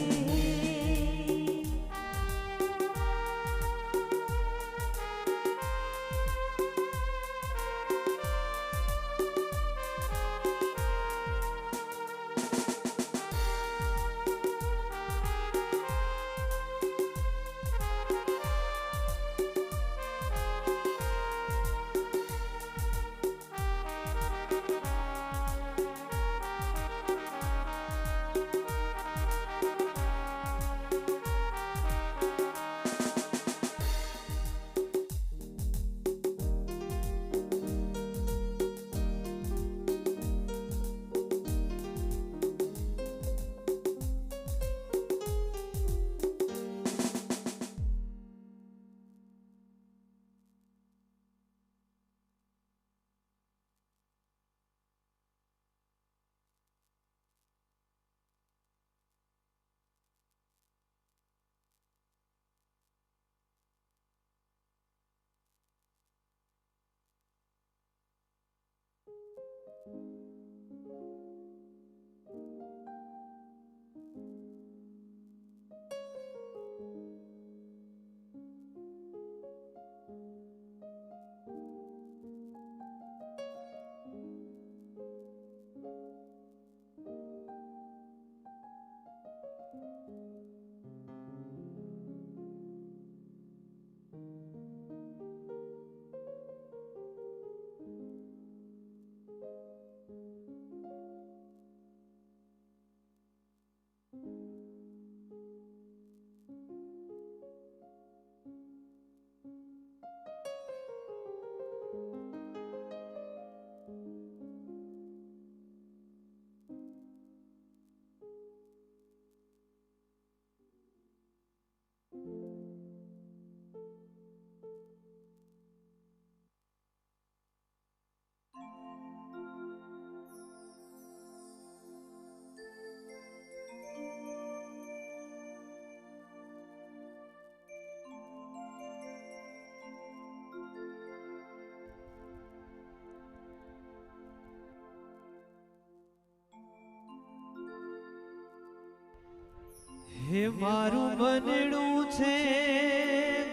મારું મનડું છે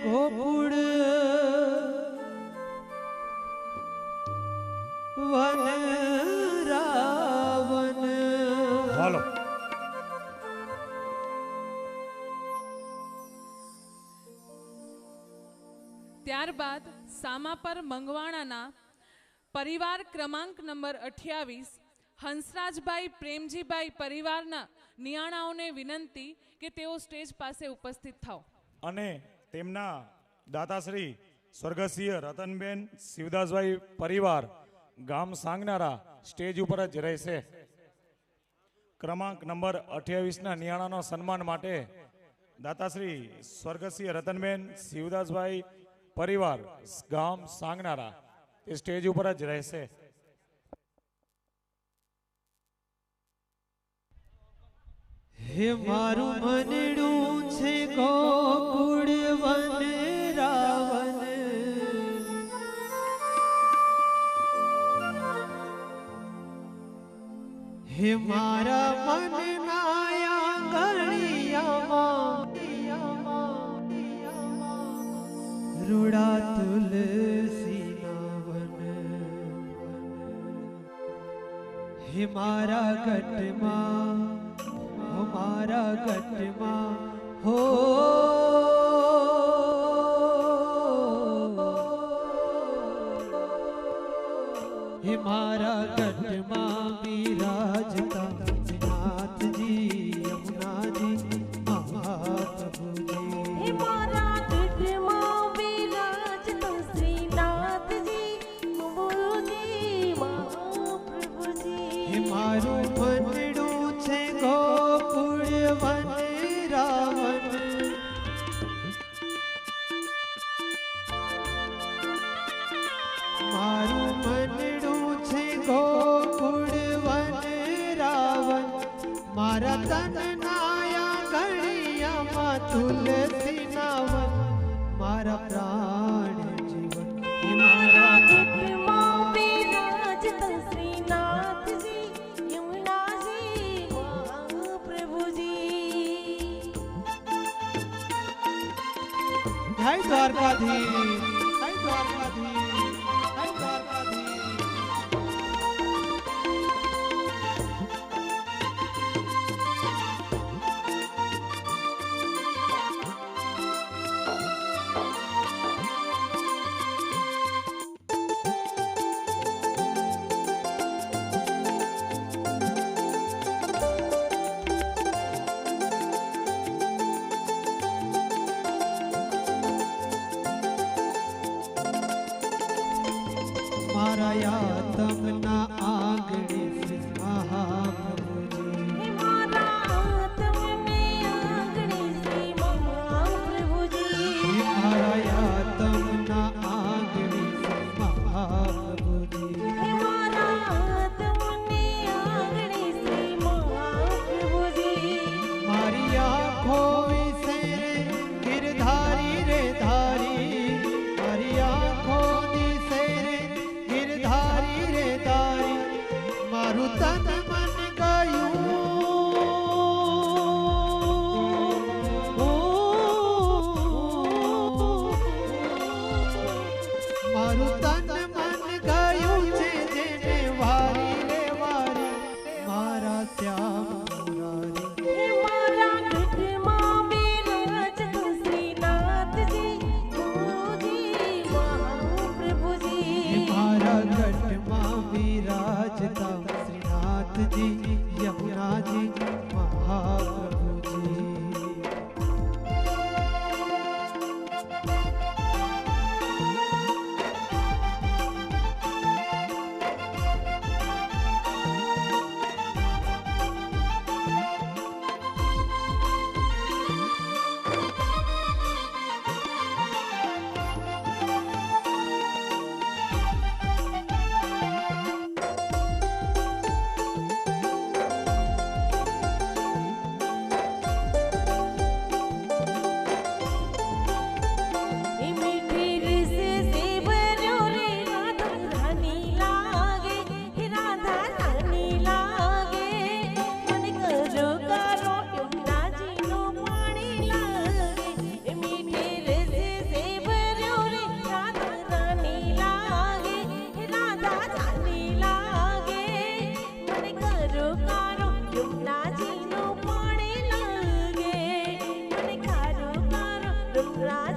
ગોકુળ વન રાવન. હાલો. ત્યારબાદ સામાપર મંગવાણાના પરિવાર ક્રમાંક નંબર 28 હંસરાજભાઈ પ્રેમજીભાઈ પરિવારના નિયાણાઓને વિનંતી કે તેઓ સ્ટેજ પાસે ઉપસ્થિત થાઓ. અને તેમના દાતાશ્રી સ્વર્ગસ્થ રતનબેન શિવદાસભાઈ પરિવાર ગામ સાંગનારા સ્ટેજ ઉપર જ રહેશે. ક્રમાંક નંબર 28ના નિયાણાનો સન્માન માટે દાતાશ્રી સ્વર્ગસ્થ રતનબેન શિવદાસભાઈ પરિવાર ગામ સાંગનારા તે સ્ટેજ ઉપર જ રહેશે. હે મારું મનડું છે ગોકુળ વન રાવન. હે મારા મનના આંગણિયામાં રૂડા તુલસીના વન. હે મારા ગઢમાં મારા ગઢમાં હો હે મારા ગઢમાં બિરાજતા નાથજી યમુનાજી મહાપ્રભુજી. હે મારા ગઢમાં બિરાજતા શ્રીનાથજી પ્રભુજી મહાપ્રભુજી. હે મારું મનડું છે ગોકુળ વન રાવન. મારું મનડું છે ગોકુળ વન રાવન. મારા તનનાયા ગણિયામાં તુલસીના વન. મારા પ્રાણ જીવન હે મારા ગઢમાં બિરાજતા શ્રીનાથજી યમુનાજી મહાપ્રભુજી. જય દ્વારકાધીશ, જય દ્વારકાધીશ, જય દ્વારકાધીશ. મારા યાતમના આંગણે શ્રી મહાપ્રભુજી. હે મારા તમને આંગણે શ્રી મહાપ્રભુજી. મારા યાતમના આંગણે શ્રી મહાપ્રભુજી. હે મારા તમને આંગણે શ્રી મહાપ્રભુજી. મારી આંખો વિશે ગિરધારી રે ધારી. મારી આંખો દિશે રે ગિરધારી રે ધારી. મારું તન મન ગયું મારું તન મન ગયું છે જેને વારી રે વારી. મારા શ્યામ મુરારી. હે મારા ગઢમાં બિરાજતા શ્રીનાથજી પ્રભુજી મહાપ્રભુજી. મારા ગઢમાં વિરાજતા શ્રીનાથજી યમુનાજી મહાપ્રભુજી.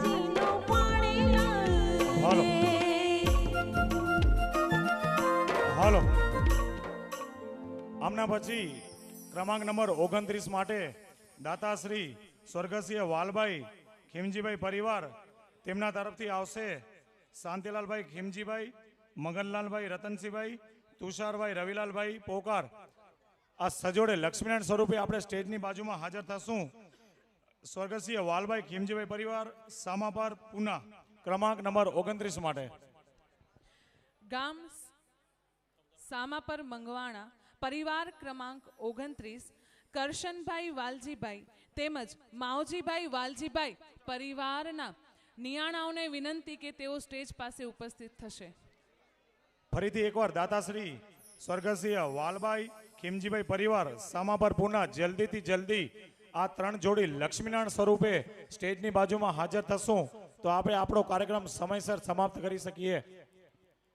જીનું પાણી હાલો. લાગે હાલો. આમના પછી ક્રમાંક નંબર 29 માટે દાતાશ્રી સ્વર્ગસ્થ વાલભાઈ ખીમજીભાઈ પરિવાર તેમના તરફથી આવશે શાંતિલાલભાઈ ખીમજીભાઈ, મગનલાલભાઈ રતનસિંહભાઈ, તુષારભાઈ રવિલાલભાઈ પોકાર. આ સજોડે લક્ષ્મીનારાયણ સ્વરૂપે આપણે સ્ટેજની બાજુમાં હાજર થશું. સ્વર્ગસ્થ વાલભાઈ ખીમજીભાઈ પરિવાર સામાપાર પૂના ક્રમાંક નંબર 29 માટે. ગામ સામાપર મંગવાણા પરિવાર ક્રમાંક 29 કરશનભાઈ વાલજીભાઈ તેમજ માવજીભાઈ વાલજીભાઈ પરિવારના નિયાણાઓને વિનંતી કે તેઓ સ્ટેજ પાસે ઉપસ્થિત થશે. ફરીથી એકવાર દાતાશ્રી સ્વર્ગસ્થ વાલભાઈ ખીમજીભાઈ પરિવાર સામાપર પૂના જલ્દીથી જલ્દી આ 3 જોડી લક્ષ્મીનારાયણ સ્વરૂપે સ્ટેજની બાજુમાં હાજર થશું તો આપણે આપણો કાર્યક્રમ સમયસર સમાપ્ત કરી શકીએ.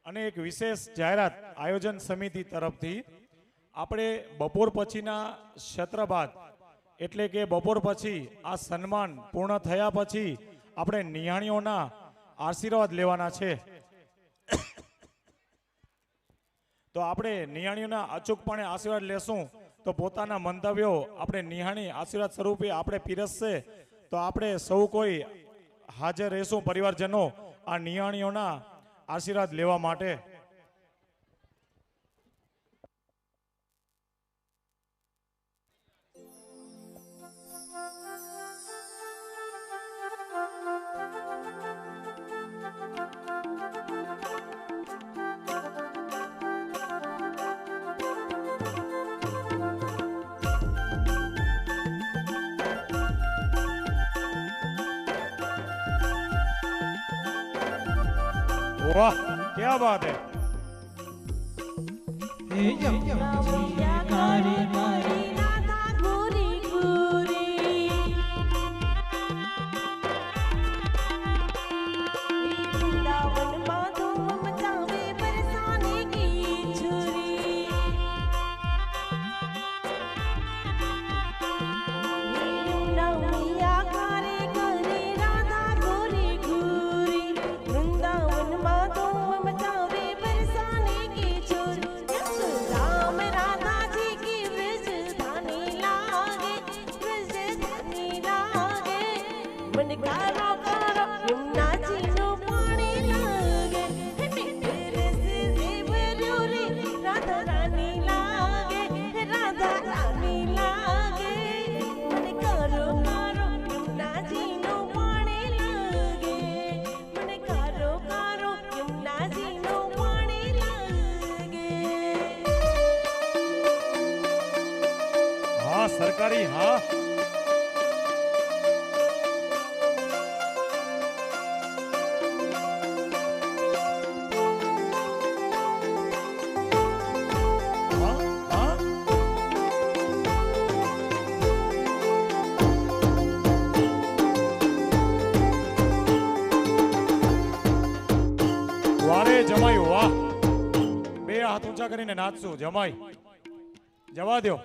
અને એક વિશેષ જાહેરાત આયોજન સમિતિ તરફથી આપણે બપોર પછીના સત્ર બાદ એટલે કે બપોર પછી આ સન્માન પૂર્ણ થયા પછી આપણે નિહાણીઓના આશીર્વાદ લેવાના છે. તો આપણે નિહાણીઓના અચૂકપણે આશીર્વાદ લેશું તો પોતાના મંતવ્યો આપણે નિહાણી આશીર્વાદ સ્વરૂપે આપણે પીરસશે. તો આપણે સૌ કોઈ હાજર રહેશું પરિવારજનો આ નિહાણીઓના આશીર્વાદ લેવા માટે. वाह क्या बात है. हे यम यम जी कारे कारे રાધા ગોરી ગોરી વૃંદાવનમાં ધૂમ મચાવે બરસાને કી છુરી નવમિયા કારે કરે રાધા ગોરી ગોરી વૃંદાવનમાં ધૂમ મચાવે બરસાને કી છુરી રામ રાધા જી કી વ્રજધાની લાગે વ્રજધાની લાગે મન કારો કારો યમુનાજીનું પાણી લાગે હે મીઠે રસ સે ભર્યો રે રાધા રાની લાગે હે રાધા રાની લાગે મન કારો કારો યમુનાજીનું પાણી લાગે મન કારો કારો યમુનાજીનું પાણી લાગે हाँ सरकारी हाँ. हाँ, हाँ. વારે જમાઈ વાહ. બે હાથ ઊંચા કરીને નાચશું જમાઈ. જવા દો.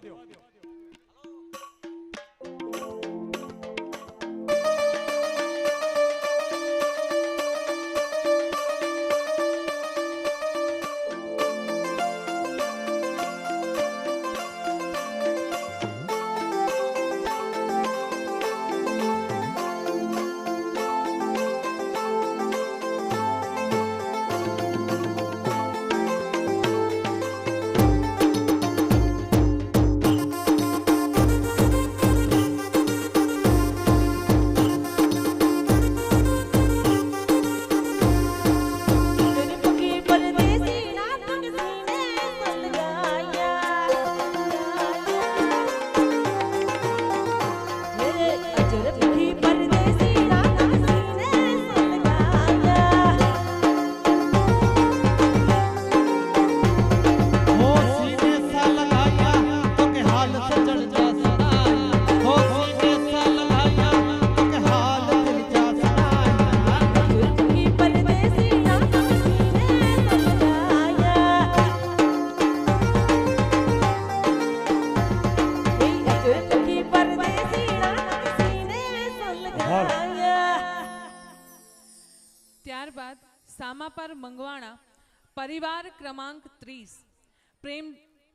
ત્યારબાદ સામાપર મંગવાણા પરિવાર ક્રમાંક 30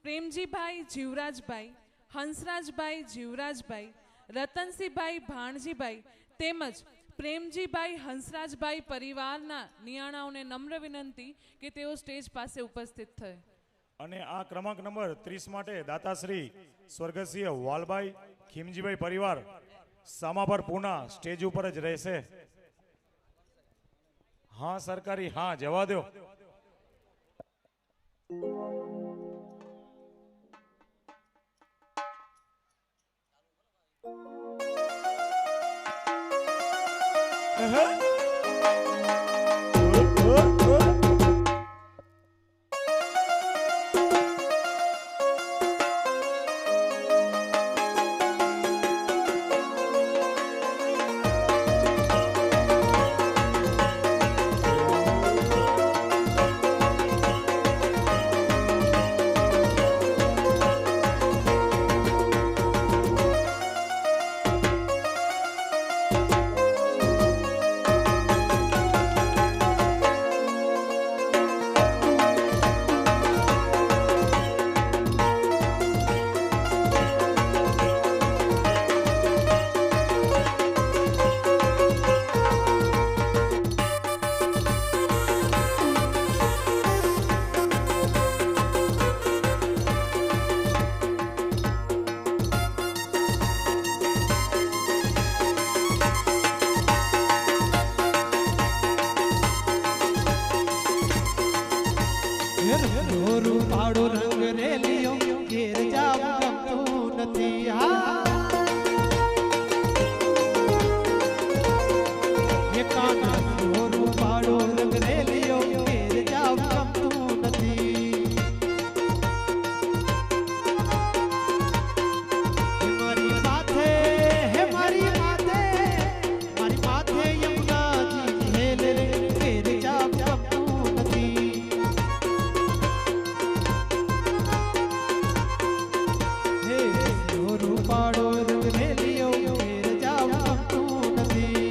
પ્રેમજીભાઈ જીવરાજભાઈ, હંસરાજભાઈ જીવરાજભાઈ, રતનસિંહભાઈ ભાણજીભાઈ તેમજ પ્રેમજીભાઈ હંસરાજભાઈ પરિવારના નિયાણાઓને નમ્ર વિનંતી કે તેઓ સ્ટેજ પાસે ઉપસ્થિત થાય. અને આ ક્રમાંક નંબર 30 માટે દાતાશ્રી સ્વર્ગસ્થ વાલભાઈ ખીમજીભાઈ પરિવાર સામાપર પૂના સ્ટેજ ઉપર જ રહેશે. હા સરકારી, હા જવા દો. ગોરું પાડો રંગ રેલિયો ઘેર જાવ ગમતું નથી. ગોરું પાડો રંગ રેલિયો ઘેર જાવ ગમતું નથી. મારી માથે યમુનાજી હેલ રે ઘેર જાવ ગમતું નથી. પાડો રંગ રેલિયો ઘેર જાવ ગમતું નથી.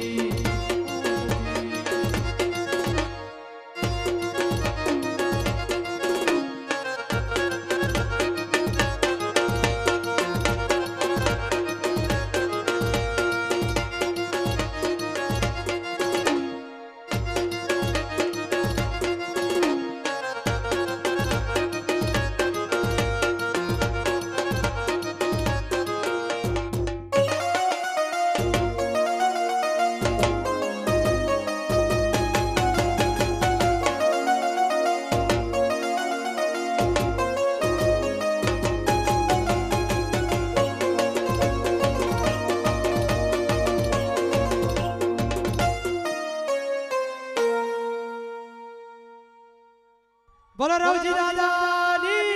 બોલો રાવજી દાદાની.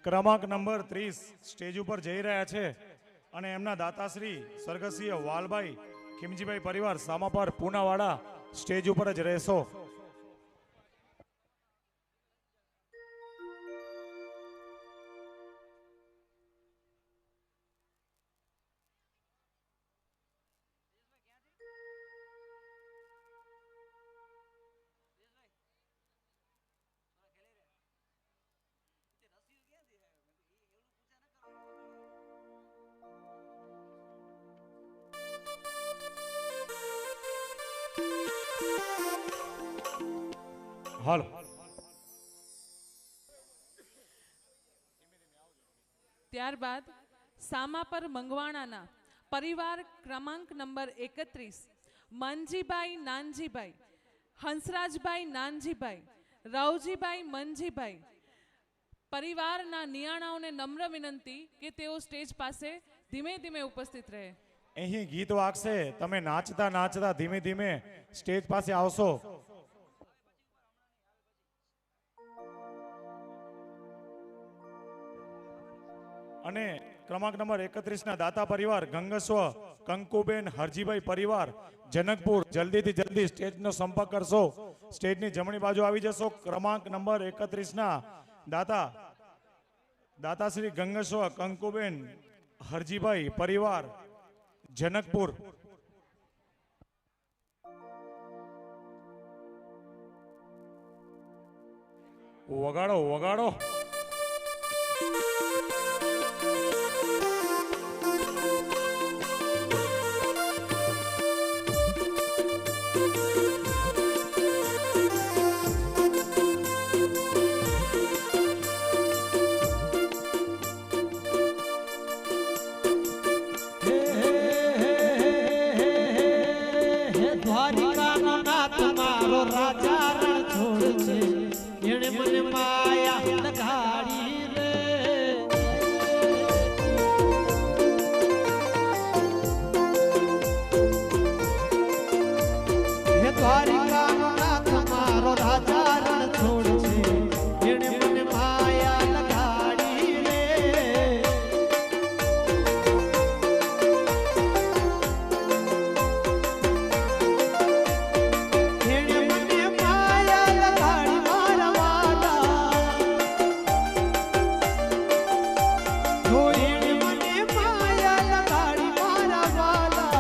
ક્રમાંક નંબર 30 સ્ટેજ ઉપર જઈ રહ્યા છે અને એમના દાતાશ્રી સ્વર્ગસ્થ વાલભાઈ ખીમજીભાઈ પરિવાર સામાપર પૂનાવાડા સ્ટેજ ઉપર જ રહેશો. હાલો. ત્યારબાદ સામાપર મંગવાણાના પરિવાર ક્રમાંક નંબર 31 મનજીભાઈ નાનજીભાઈ, હંસરાજભાઈ નાનજીભાઈ, રાવજીભાઈ મનજીભાઈ પરિવારના નિયાણાઓને નમ્ર વિનંતી કે તેઓ સ્ટેજ પાસે ધીમે ધીમે ઉપસ્થિત રહે. અહીં ગીત વાગશે, તમે નાચતા નાચતા ધીમે ધીમે સ્ટેજ પાસે આવશો. અને ક્રમાંક નંબર 31 ના દાતા પરિવાર ગંગસ્વ કંકુબેન હરજીભાઈ પરિવાર જનકપુર જલ્દીથી જલ્દી સ્ટેજનો સંપર્ક કરશો. સ્ટેજની જમણી બાજુ આવી જશો. ક્રમાંક નંબર 31 ના દાતા શ્રી ગંગસ્વ કંકુબેન હરજીભાઈ પરિવાર જનકપુર. વગાડો વગાડો. દ્વારિકાનો નાથ મારો રાજા રણ છોડ છે એણે મને માયા લગાડી રે. હે દ્વારિકાનો નાથ મારો રાજા રણ છોડ છે એણે મને માયા લગાડી રે. એણે મને માયા લગાડી મારા વાલા. જો એણે મને માયા લગાડી મારા વાલા.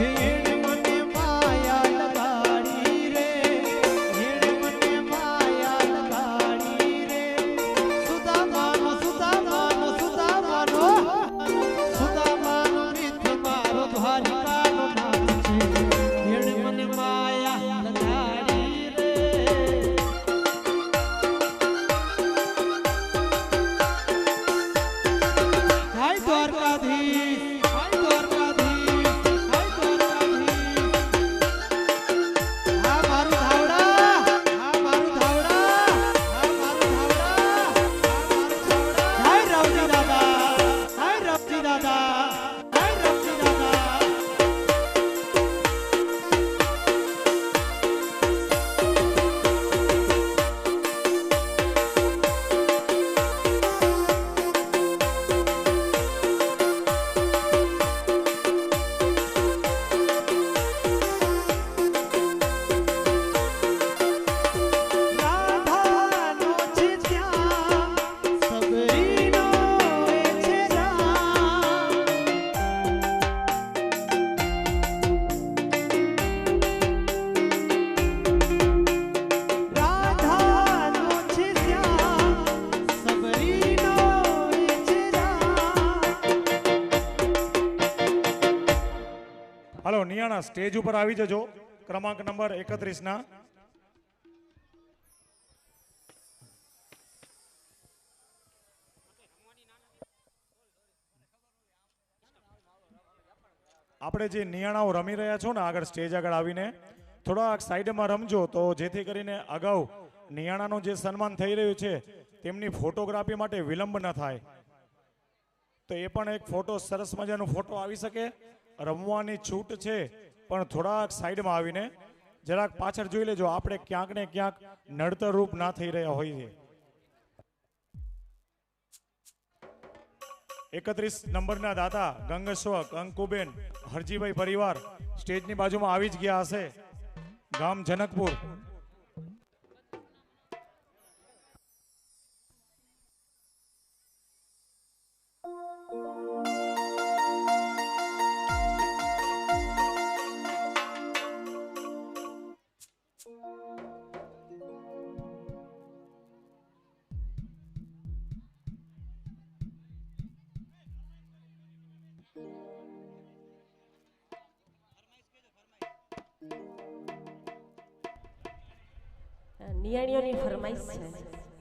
એણે મને માયા લગાડી રે. એણે મને માયા લગાડી રે. સુદામાનો સુદામાનો સુદામાનો સુદામાનો રીત મારો દ્વારિકાનો નાથ છે એણે મને માયા લગાડી રે. હાય દ્વારકાધીશ, હાય દ્વારકાધીશ, હાય દ્વારકાધીશ. આ મારું ધાવડા, આ મારું ધાવડા, આ મારું ધાવડા, આ મારું ધાવડા. હાય રાવજી દાદા, હાય રાવજી દાદા, હાય રાવજી દાદા. રાધાનો છે ત્યાં, સબરીનો એ છે રામ. રાધાનો છે ત્યાં, સબરીનો એ છે રામ. હાલો નિયાણા સ્ટેજ ઉપર આવી જજો. ક્રમાંક નંબર 31 ના આપણે જે નિયાણાઓ રમી રહ્યા છો ને આગળ સ્ટેજ આગળ આવીને થોડાક સાઈડમાં રમજો તો જેથી કરીને અગાઉ નિયાણાનું જે સન્માન થઈ રહ્યું છે તેમની ફોટોગ્રાફી માટે વિલંબ ન થાય. તો એ પણ એક ફોટો સરસ મજાનો ફોટો આવી શકે. રમવાની છૂટ છે પણ થોડાક સાઈડમાં આવીને જરાક પાછળ જોઈ લેજો. આપણે ક્યાંક ને ક્યાંક નડતર રૂપ ના થઈ રહ્યા હોઈએ. 31 નંબરના દાતા ગંગસ્વ કંકુબેન હરજીભાઈ પરિવાર સ્ટેજની બાજુમાં આવી જ ગયા હશે. ગામ જનકપુર. નિયાણીઓની ફરમાઈશ છે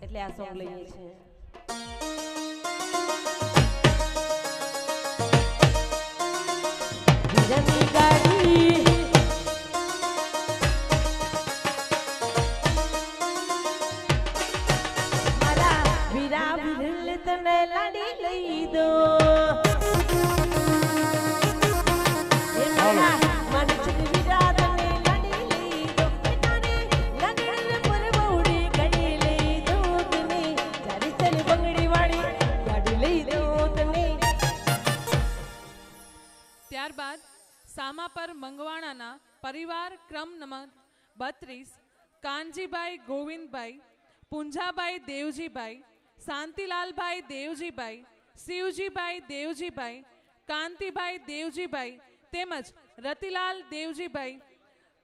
એટલે આ સોંગ લઈએ છીએ. વીરાની ગાડી મારા વીરા વિરલ તને લાડી લઈ દો. એ મારા મનચુક વીરા તને લાડી લઈ દો. એ તારે લગન પર બહુડી કરી લઈ દો. તને પરિવાર ક્રમ નંબર 32 કાનજીભાઈ ગોવિંદભાઈ, પુંજાભાઈ દેવજીભાઈ, શાંતિલાલભાઈ દેવજીભાઈ, શિવજીભાઈ દેવજીભાઈ, કાંતિભાઈ દેવજીભાઈ તેમજ રતિલાલ દેવજીભાઈ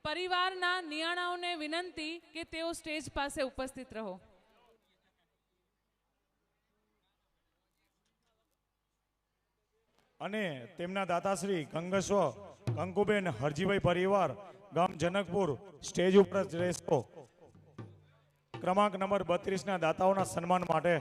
પરિવારના નિયાણાઓને વિનંતી કે તેઓ સ્ટેજ પાસે ઉપસ્થિત રહો. અને તેમના દાતાશ્રી ગંગસ્વ કંકુબેન હરજીભાઈ પરિવાર ગામ જનકપુર સ્ટેજ ઉપર જ રહેશો. ક્રમાંક નંબર 32 ના દાતાઓના સન્માન માટે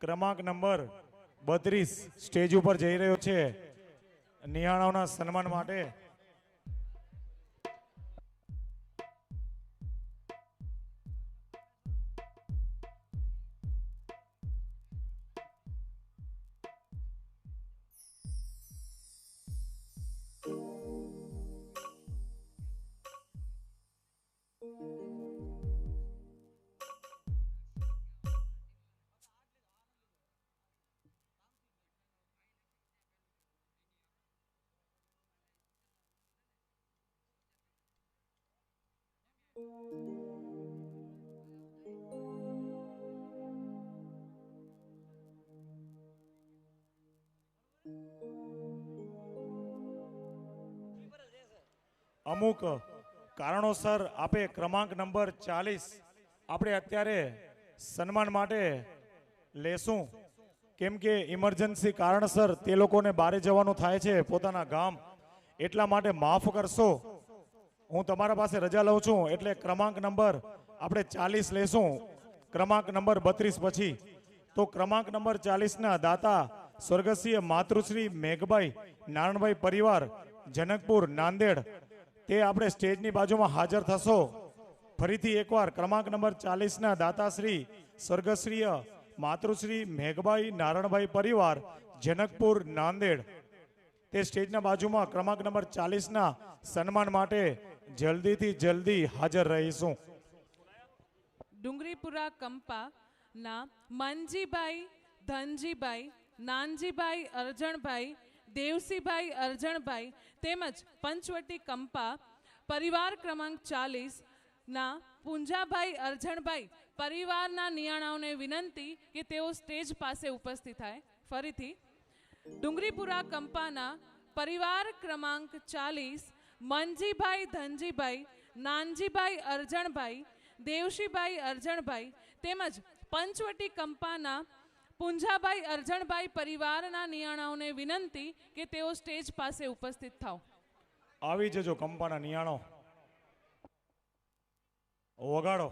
ક્રમાંક નંબર 32 સ્ટેજ ઉપર જઈ રહ્યો છે નિયાણાઓના સન્માન માટે. અમુક કારણોસર આપે ક્રમાંક નંબર 40 આપણે અત્યારે સન્માન માટે લેશું, કેમ કે ઇમરજન્સી કારણસર તે લોકોને બહાર જવાનું થાય છે પોતાના ગામ, એટલા માટે માફ કરશો. હું તમારા પાસે રજા લઉં છું, એટલે ક્રમાંક નંબર આપણે 40 લેશું ક્રમાંક નંબર 32 પછી. તો ક્રમાંક નંબર 40 ના દાતા સ્વર્ગસ્થ માતૃશ્રી મેઘભાઈ નારણભાઈ પરિવાર જનકપુર નાંદેડ તે આપણે સ્ટેજની બાજુમાં હાજર થશો. ફરીથી એકવાર ક્રમાંક નંબર 40ના દાતાશ્રી સ્વર્ગશ્રીય માતૃશ્રી મેઘબાઈ નારણભાઈ પરિવાર જનકપુર નાંદેડ તે સ્ટેજના બાજુમાં ક્રમાંક નંબર 40ના સન્માન માટે જલ્દીથી જલ્દી હાજર રહીશું. ડુંગરીપુરા કંપાના મનજીભાઈ ધનજીભાઈ નાનજીભાઈ અરજણભાઈ દેવસીભાઈ અરજણભાઈ તેમજ પંચવટી કંપા પરિવાર ક્રમાંક 40ના પૂંજાભાઈ અરજણભાઈ પરિવારના નિયાણાઓને વિનંતી કે તેઓ સ્ટેજ પાસે ઉપસ્થિત થાય. ફરીથી ડુંગરીપુરા કંપાના પરિવાર ક્રમાંક 40 મનજીભાઈ ધનજીભાઈ નાનજીભાઈ અરજણભાઈ દેવશીભાઈ અરજણભાઈ તેમજ પંચવટી કંપાના પૂંજાભાઈ અરજણભાઈ પરિવારના નિયાણાઓને વિનંતી કે તેઓ સ્ટેજ પાસે ઉપસ્થિત થાવ. આવી જજો કંપાના નિયાણો, વગાડો.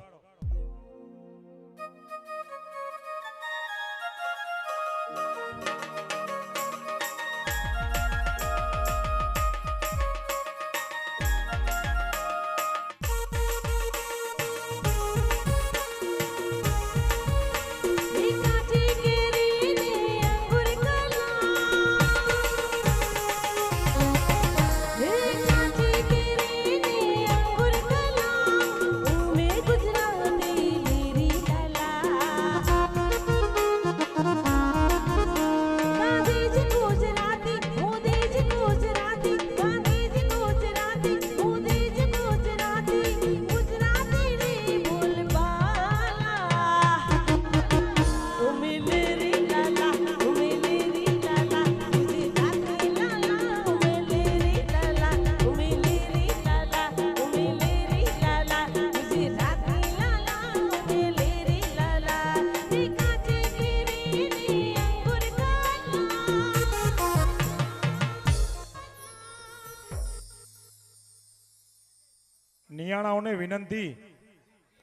નિયાણાઓને વિનંતી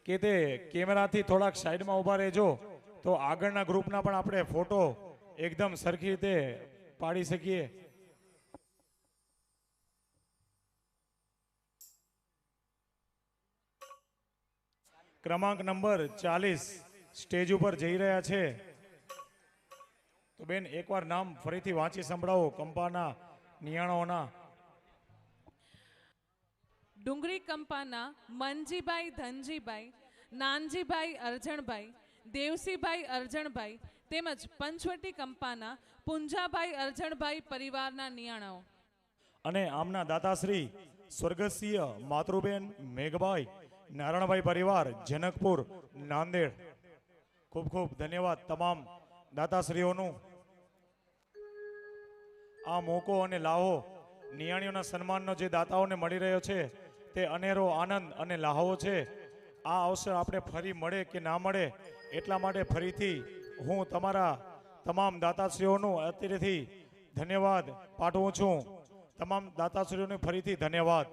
કે તે કેમેરાથી થોડાક સાઈડમાં ઊભા રહેજો તો આગળના ગ્રુપના પણ આપણે ફોટો એકદમ સરખી રીતે પાડી શકીએ. ક્રમાંક નંબર 40 સ્ટેજ ઉપર જઈ રહ્યા છે તો બેન એકવાર નામ ફરીથી વાંચી સંભળાવો કંપાના નિયાણાઓના. ડુંગરી કંપાના મનજીભાઈ ધનજીભાઈ નાનજીભાઈ અરજણભાઈ દેવસીભાઈ અરજણભાઈ તેમજ પંચવટી કંપાના પૂંજાભાઈ અરજણભાઈ પરિવારના નિયાણાઓ અને આમના દાતાશ્રી સ્વર્ગસ્ય માતૃબેન મેઘભાઈ નારણભાઈ પરિવાર જનકપુર નાંદેડ. ખૂબ ખૂબ ધન્યવાદ તમામ દાતાશ્રીઓનું. આ મોકો અને લાહો નિયાણીઓના સન્માનનો જે દાતાઓને મળી રહ્યો છે તે અનેરો આનંદ અને લાહવો છે. આ અવસર આપણે ફરી મળે કે ના મળે એટલા માટે ફરીથી હું તમારા તમામ દાતાશ્રીઓનું અત્યારેથી ધન્યવાદ પાઠવું છું. તમામ દાતાશ્રીઓને ફરીથી ધન્યવાદ.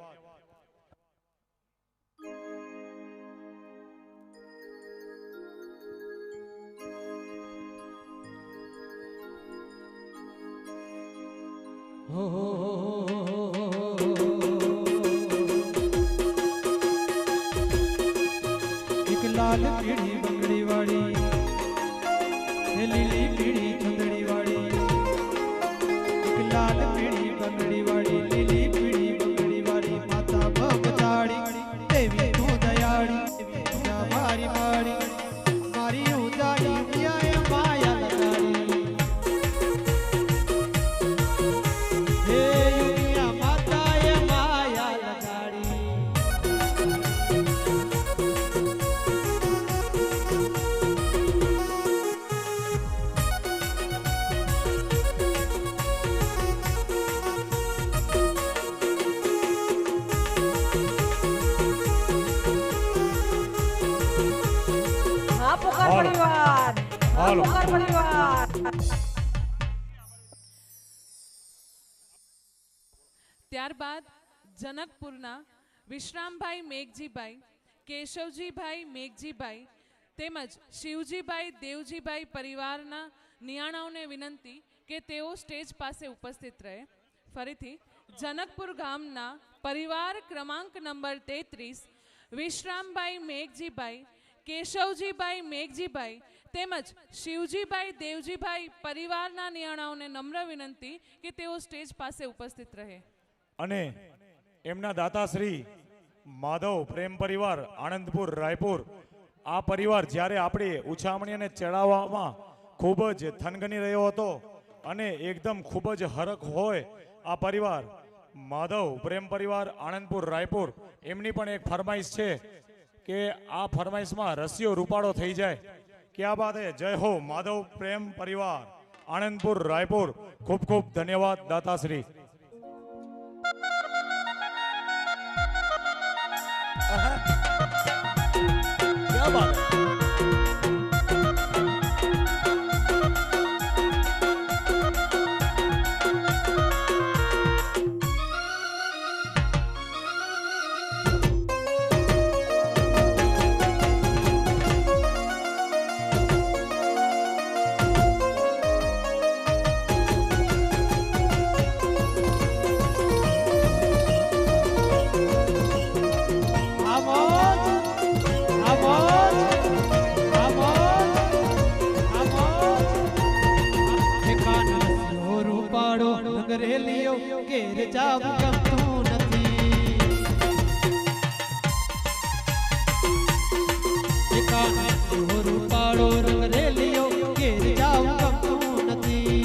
એક લાલ પીળી બંગડી વાળી એ લીલી પીળી ચંદડી વાળી એક લાલ પીળી બંગડી વાળી લીલી પીળી બંગડી વાળી માતા ભગતાળી દેવી તું દયાળી મારી મારી મારી ઉદારી ઉમિયાએ માયા લગાડી હે ઉમિયા માતાએ માયા લગાડી પુકાર પરિવાર હાલો. પુકાર પરિવાર ત્યારબાદ જનકપુરના વિશ્રામભાઈ મેઘજીભાઈ કેશવજીભાઈ મેઘજીભાઈ તેમજ શિવજીભાઈ દેવજીભાઈ પરિવારના નિયાણાઓને વિનંતી કે તેઓ સ્ટેજ પાસે ઉપસ્થિત રહે. ફરીથી જનકપુર ગામના પરિવાર ક્રમાંક નંબર 33 વિશ્રામભાઈ મેઘજીભાઈ, કેશવજીભાઈ મેઘજીભાઈ તેમજ શિવજીભાઈ દેવજીભાઈ પરિવારના નિયાણાઓને નમ્ર વિનંતી કે તેઓ સ્ટેજ પાસે ઉપસ્થિત રહે. અને એમના દાતાશ્રી માધવ પ્રેમ પરિવાર આણંદપુર રાયપુર, આ પરિવાર જ્યારે આપણે ઉછામણી અને ચડાવવામાં ખૂબ જ થનગની રહ્યો હતો અને એકદમ ખૂબ જ હરખ હોય આ પરિવાર માધવ પ્રેમ પરિવાર આણંદપુર રાયપુર, એમની પણ એક ફરમાઈશ છે કે આ ફરમાઈશમાં રસિયો રૂપાળો થઈ જાય. ક્યાં બાત હે. જય હો માધવ પ્રેમ પરિવાર આણંદપુર રાયપુર. ખૂબ ખૂબ ધન્યવાદ દાતાશ્રી. क्या बात है. રેલિયો ઘેર જાવ ગમતું નથી. એકાને રૂપાળો રંગ રેલિયો ઘેર જાવ ગમતું નથી.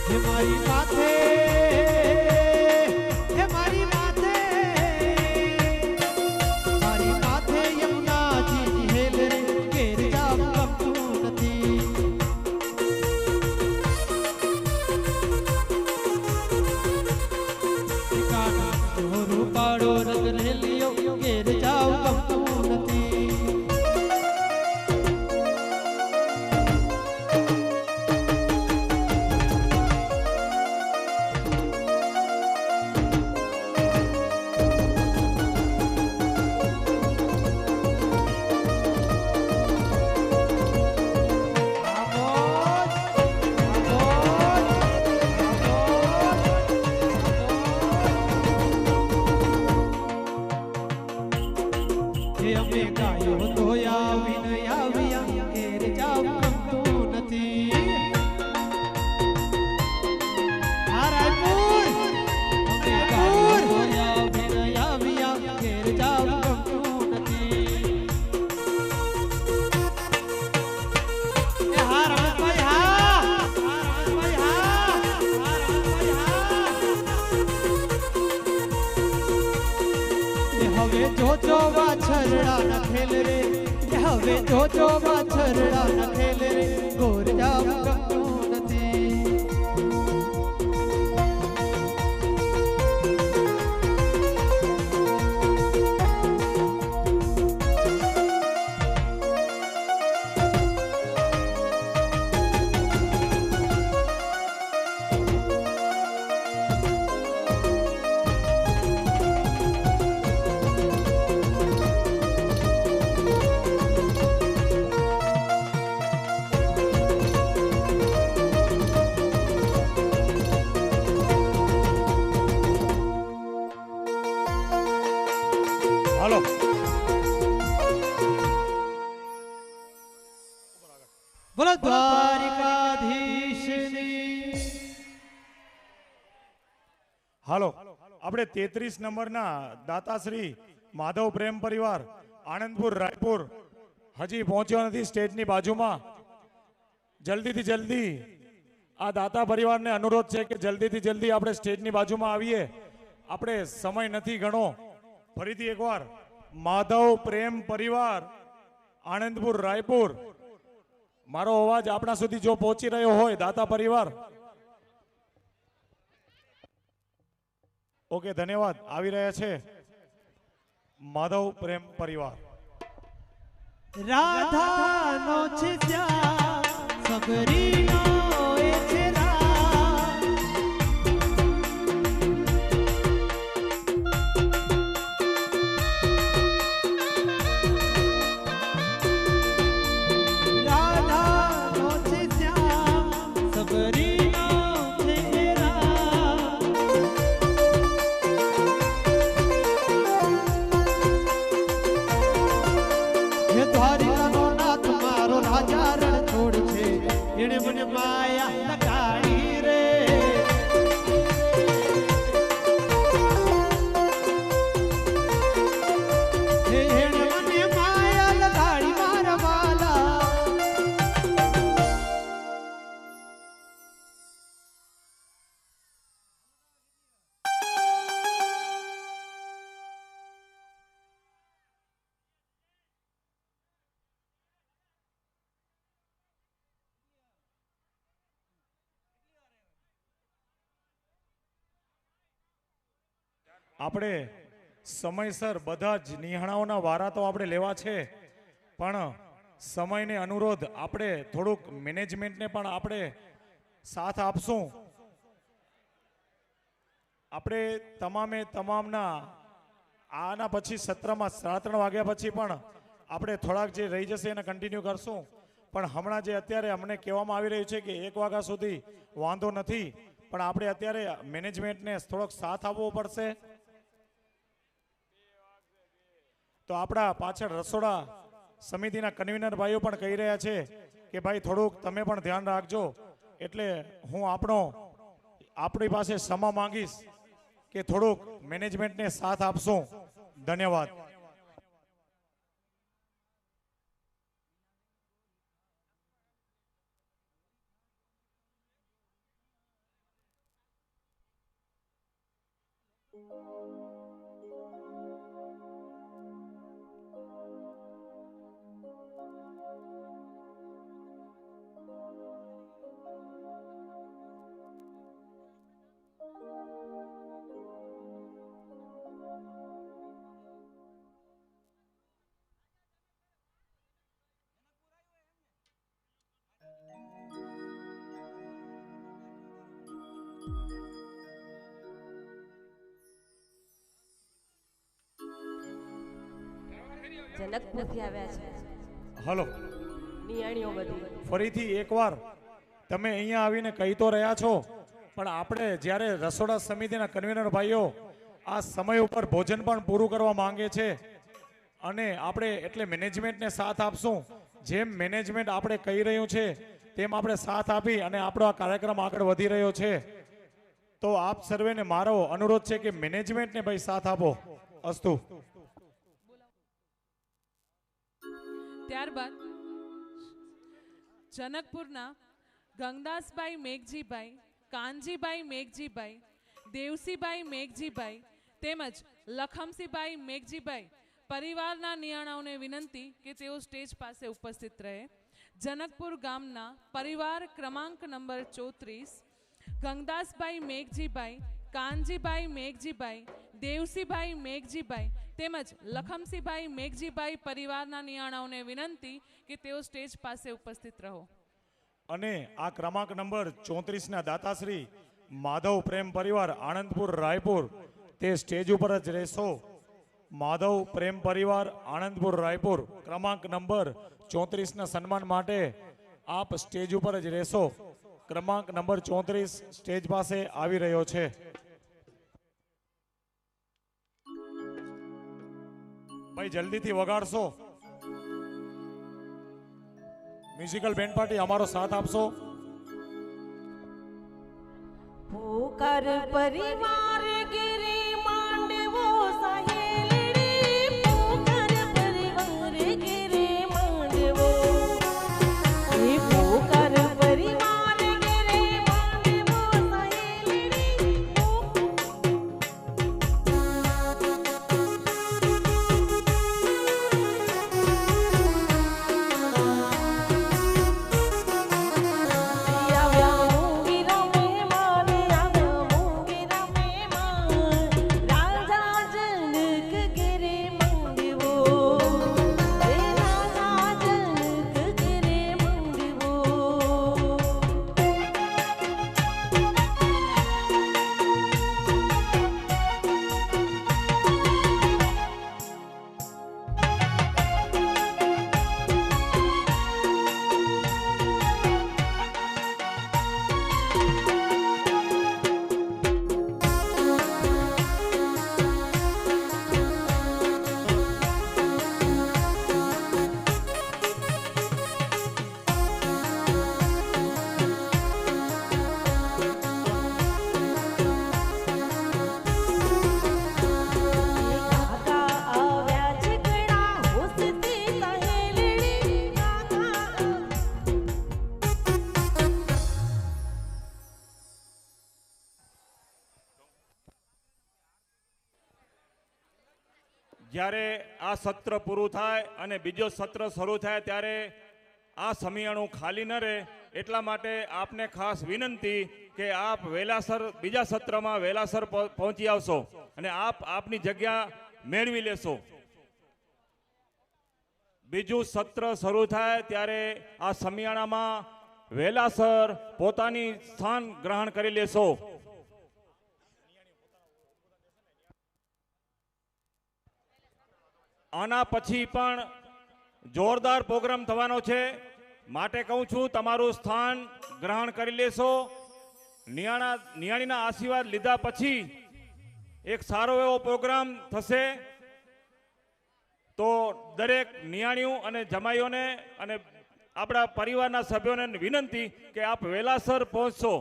હે મારી માથે, હે મારી માથે, મારી માથે યમુનાજી હેલ રે ઘેર જાવ ગમતું નથી. રૂપાળો રંગ રેલિયો ઘેર જાવ ગમતું નથી. અમે ગાયો તો આવીને આવ્યા ઘેર જાવ ગમતું નથી. આ રાયપુર અમે ગાયો તો આવીને આવ્યા ઘેર જાવ ગમતું નથી. એ હા રમણભાઈ હા, રમણભાઈ હા, રમણભાઈ હા. હવે જોજો વાછરડા ના ખેલ રે, હવે જોજો વાછરડા ના ખેલ રે ગોર જાવ ગમતું નથી. હાલો. બોલો દ્વારિકાધીશની. હાલો, આપણે 33 નંબરના દાતાશ્રી માધવ પ્રેમ પરિવાર આણંદપુર રાયપુર હજી પહોંચ્યો નથી સ્ટેજની બાજુમાં. જલ્દીથી જલ્દી આ દાતા પરિવારને અનુરોધ છે કે જલ્દીથી જલ્દી આપણે સ્ટેજની બાજુમાં આવીએ. આપણે સમય નથી ઘણો. ફરીથી એકવાર માધવ પ્રેમ પરિવાર આણંદપુર રાયપુર, મારો અવાજ આપણા સુધી જો પહોંચી રહ્યો હોય દાતા પરિવાર. ઓકે, ધન્યવાદ. આવી રહ્યા છે માધવ પ્રેમ પરિવાર. રાધાનો છે ત્યાં સબરીનો એ છે રામ. રાધાનો છે ત્યાં સબરીનો છે આપણે સમયસર બધા જ નિહાણાઓના વારા તો આપણે લેવા છે, પણ સમયને અનુરોધ આપણે થોડુંક મેનેજમેન્ટને પણ આપણે સાથ આપશું. આપણે તમામના આના પછી સત્રમાં 3:30 વાગ્યા પછી પણ આપણે થોડાક જે રહી જશે એને કન્ટિન્યુ કરશું. પણ હમણાં જે અત્યારે અમને કહેવામાં આવી રહ્યું છે કે 1 વાગ્યા સુધી વાંધો નથી, પણ આપણે અત્યારે મેનેજમેન્ટને થોડોક સાથ આપવો પડશે. તો આપણા પાછળ રસોડા સમિતિના કન્વીનર ભાઈઓ પણ કહી રહ્યા છે કે ભાઈ થોડુંક તમે પણ ધ્યાન રાખજો. એટલે હું આપણી પાસે ક્ષમા માંગીશ કે થોડુંક મેનેજમેન્ટને સાથ આપશું. ધન્યવાદ. જનકપુરથી આવ્યા છે હલો, નિયાણીઓ બધી. ફરીથી એકવાર તમે અહીંયા આવીને કહી તો રહ્યા છો, પણ આપણે જ્યારે રસોડા સમિતિના કન્વીનર ભાઈઓ આ સમય ઉપર ભોજન પણ પૂરું કરવા માંગે છે અને આપણે એટલે મેનેજમેન્ટને સાથ આપશું. જેમ મેનેજમેન્ટ આપણે કહી રહ્યું છે તેમ આપણે સાથ આપી અને આપણો આ કાર્યક્રમ આગળ વધી રહ્યો છે. તો આપ સર્વેને મારો અનુરોધ છે કે મેનેજમેન્ટને ભાઈ સાથ આપો. અસ્તુ. ત્યારબાદ જનકપુરના ગંગદાસભાઈ મેઘજીભાઈ, કાનજીભાઈ મેઘજીભાઈ, દેવસીભાઈ મેઘજીભાઈ તેમજ લખમસીભાઈ મેઘજીભાઈ પરિવારના નિયાણાઓને વિનંતી કે તેઓ સ્ટેજ પાસે ઉપસ્થિત રહે. જનકપુર ગામના પરિવાર ક્રમાંક નંબર 34 ગંગદાસભાઈ મેઘજીભાઈ, કાનજીભાઈ મેઘજીભાઈ, દેવસીભાઈ મેઘજીભાઈ તેમજ લખમસીભાઈ મેઘજીભાઈ પરિવારના નિયાણાઓને વિનંતી કે તેઓ સ્ટેજ પાસે ઉપસ્થિત રહો. અને આ ક્રમાંક નંબર 34ના દાતાશ્રી માધવ પ્રેમ પરિવાર આણંદપુર રાયપુર તે સ્ટેજ ઉપર જ રહેશો. માધવ પ્રેમ પરિવાર આણંદપુર રાયપુર ક્રમાંક નંબર 34ના સન્માન માટે આપ સ્ટેજ ઉપર જ રહેશો. ક્રમાંક નંબર 34 સ્ટેજ પાસે આવી રહ્યો છે. ભાઈ જલ્દીથી વગાડશો. મ્યુઝિકલ બેન્ડ પાર્ટી અમારો સાથ આપશો. પોકાર પરિવાર ગિરે માંડવો સહેલડી, પોકાર પરિવાર ગિરે માંડવો, એ પોકાર પરિવાર ગિરે માંડવો સહેલડી. જ્યારે આ સત્ર પૂરું થાય અને બીજો સત્ર શરૂ થાય ત્યારે આ સમિયાણું ખાલી ન રહે એટલા માટે આપને ખાસ વિનંતી કે આપ વહેલાસર બીજા સત્રમાં વહેલાસર પહોંચી આવશો અને આપ આપની જગ્યા મેળવી લેશો. બીજું સત્ર શરૂ થાય ત્યારે આ સમિયાણામાં વહેલાસર પોતાની સ્થાન ગ્રહણ કરી લેશો. આના પછી પણ જોરદાર પ્રોગ્રામ થવાનો છે, માટે કહું છું તમારું સ્થાન ગ્રહણ કરી લેશો. નિયાણીના આશીર્વાદ લીધા પછી એક સારો એવો પ્રોગ્રામ થશે. તો દરેક નિયાણીઓ અને જમાઈઓને અને આપણા પરિવારના સભ્યોને વિનંતી કે આપ વહેલાસર પહોંચશો.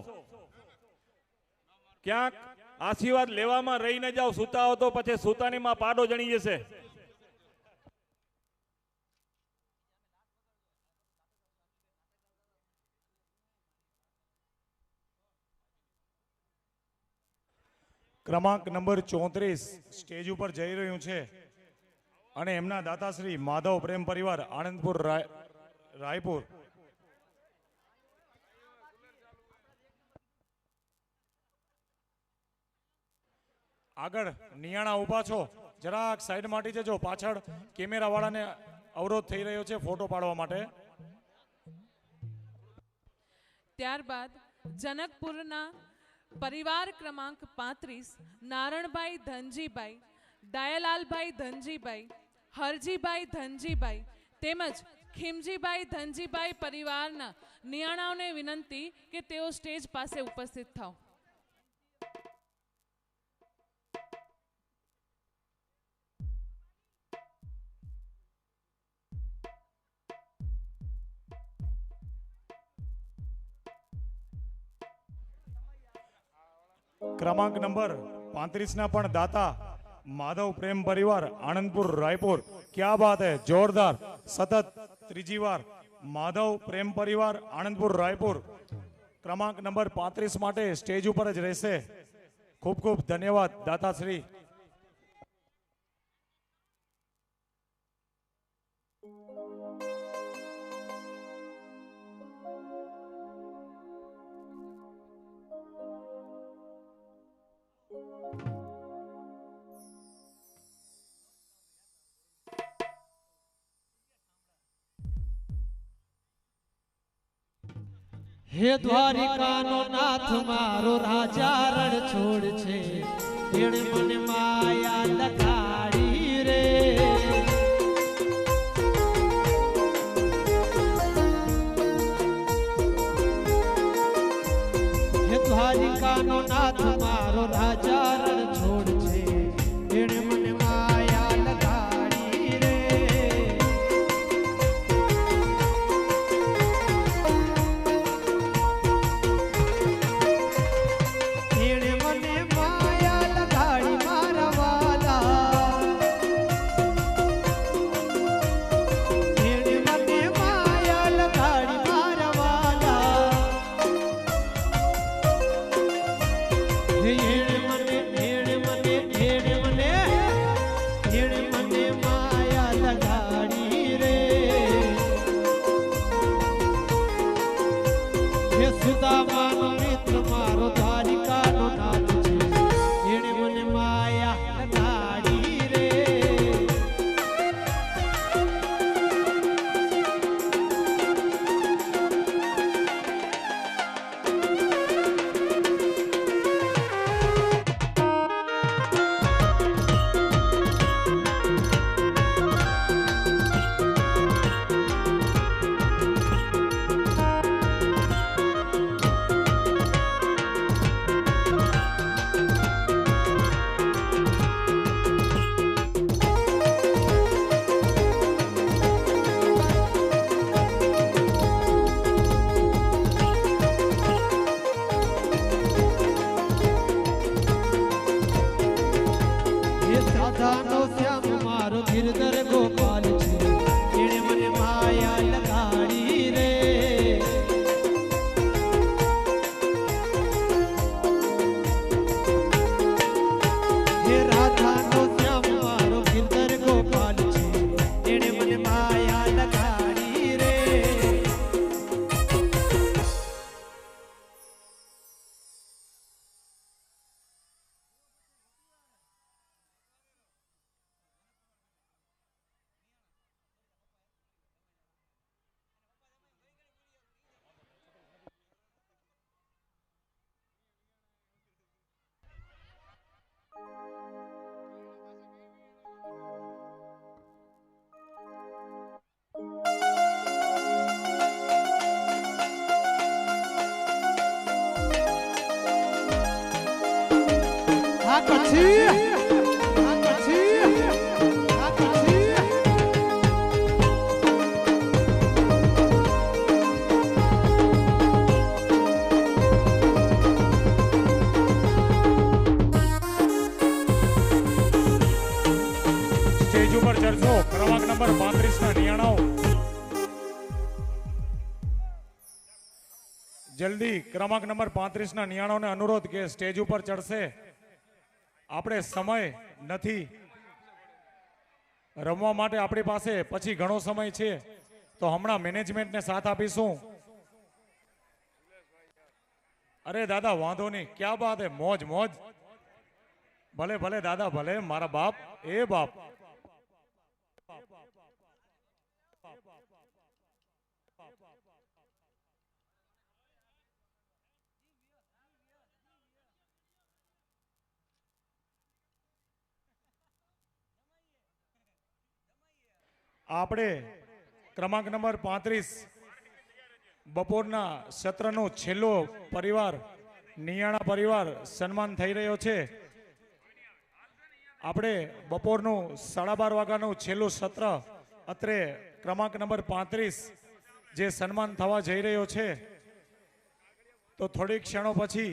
ક્યાંક આશીર્વાદ લેવામાં રહીને જાઓ, સૂતા હો તો પછી સૂતાનીમાં પાડો જણી જશે. ક્રમાંક નંબર 34 સ્ટેજ ઉપર જઈ રહ્યું છે અને એમના દાતાશ્રી માધવ પ્રેમ પરિવાર આનંદપુર રાયપુર. આગળ નિયાણા ઊભા છો, જરાક સાઈડ માટી જજો, પાછળ કેમેરા વાળાને અવરોધ થઈ રહ્યો છે ફોટો પાડવા માટે. ત્યારબાદ જનકપુરના પરિવાર ક્રમાંક 35 નારણભાઈ ધનજીભાઈ, ડાયાલાલભાઈ ધનજીભાઈ, હરજીભાઈ ધનજીભાઈ તેમજ ખીમજીભાઈ ધનજીભાઈ પરિવારના નિયાણાઓને વિનંતી કે તેઓ સ્ટેજ પાસે ઉપસ્થિત થાઓ. ક્રમાંક નંબર 35 ના પણ દાતા માધવ પ્રેમ પરિવાર આનંદપુર રાયપુર. ક્યા બાત હે, જોરદાર. સતત ત્રીજી વાર માધવ પ્રેમ પરિવાર આનંદપુર રાયપુર ક્રમાંક નંબર 35 માટે સ્ટેજ ઉપર જ રહેશે. ખૂબ ખૂબ ધન્યવાદ દાતાશ્રી. હે દ્વારિકાનો નાથ મારો રાજા રણ છોડ છે, એણે મને માયા લગાડી રે. હે દ્વારિકાનો નાથ મારો રાજા રણ છોડ છે, એણે મને માયા લગાડી રે. સુદામાનો મિત્ર મારો દ્વારિકાનો નાથ છે, એણે મને માયા લગાડી રે. રાધાનો શ્યામ મારો ગિરધર ગોપાલ છે, એણે મને માયા લગાડી રે. હે રાધાનો શ્યામ મારો ગિરધર ગોપાલ છે, એણે મને માયા લગાડી રે. આ કચ્છી આ કચ્છી આ કચ્છી સ્ટેજ ઉપર ચર્ચો ક્રમાંક નંબર 35 ના નિયાણાઓ જલ્દી ક્રમાંક નંબર 35 ના નિયાણોને અનુરોધ કે સ્ટેજ ઉપર ચડશે. આપણે સમય નથી રમવા માટે, આપણી પાસે પછી ઘણો સમય છે, તો હમણાં મેનેજમેન્ટને સાથ આપીશું. અરે દાદા વાંધો નહીં, ક્યાં બાત હે, મોજ મોજ. ભલે ભલે દાદા ભલે, મારા બાપ એ બાપ. આપણે ક્રમાંક નંબર 35 બપોરના સત્રનો છેલ્લો પરિવાર નિયાણા પરિવાર સન્માન થઈ રહ્યો છે. આપણે બપોરનું 12:30 વાગ્યાનું છેલ્લું સત્ર અત્રે ક્રમાંક નંબર 35 જે સન્માન થવા જઈ રહ્યો છે, તો થોડી ક્ષણો પછી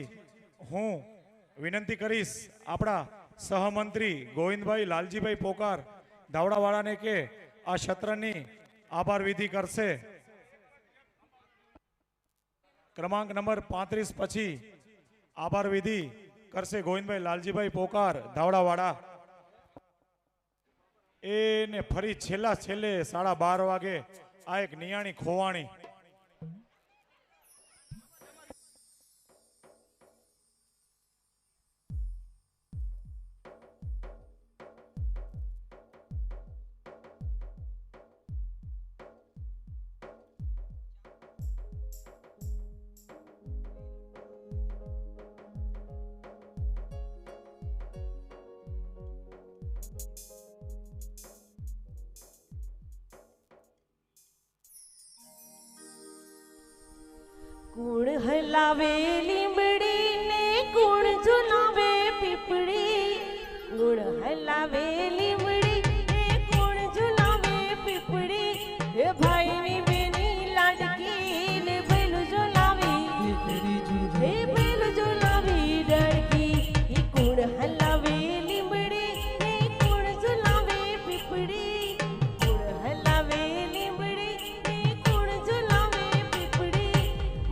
હું વિનંતી કરીશ આપણા સહમંત્રી ગોવિંદભાઈ લાલજીભાઈ પોકાર ધાવડાવાળાને કે આ સત્રની આભાર વિધિ કરશે. ક્રમાંક નંબર 35 પછી આભાર વિધિ કરશે ગોવિંદભાઈ લાલજીભાઈ પોકાર ધાવડાવાળા. એને ફરી છેલ્લે 12:30 વાગે આ એક નિયાણી ખોવાણી. ગુણ હલાવે લીમડી ને ગુણ ઝુલાવે પીપળી. ગુણ હલાવે લીમડી ને ગુણ ઝુલાવે પીપળી. હે ભાઈની બેની લાડકી ને બેલ ઝુલાવી હે બેલ ઝુલાવી ડળકી. એ ગુણ હલાવે લીમડી ને ગુણ ઝુલાવે પીપળી. ગુણ હલાવે લીમડી ને ગુણ ઝુલાવે પીપળી.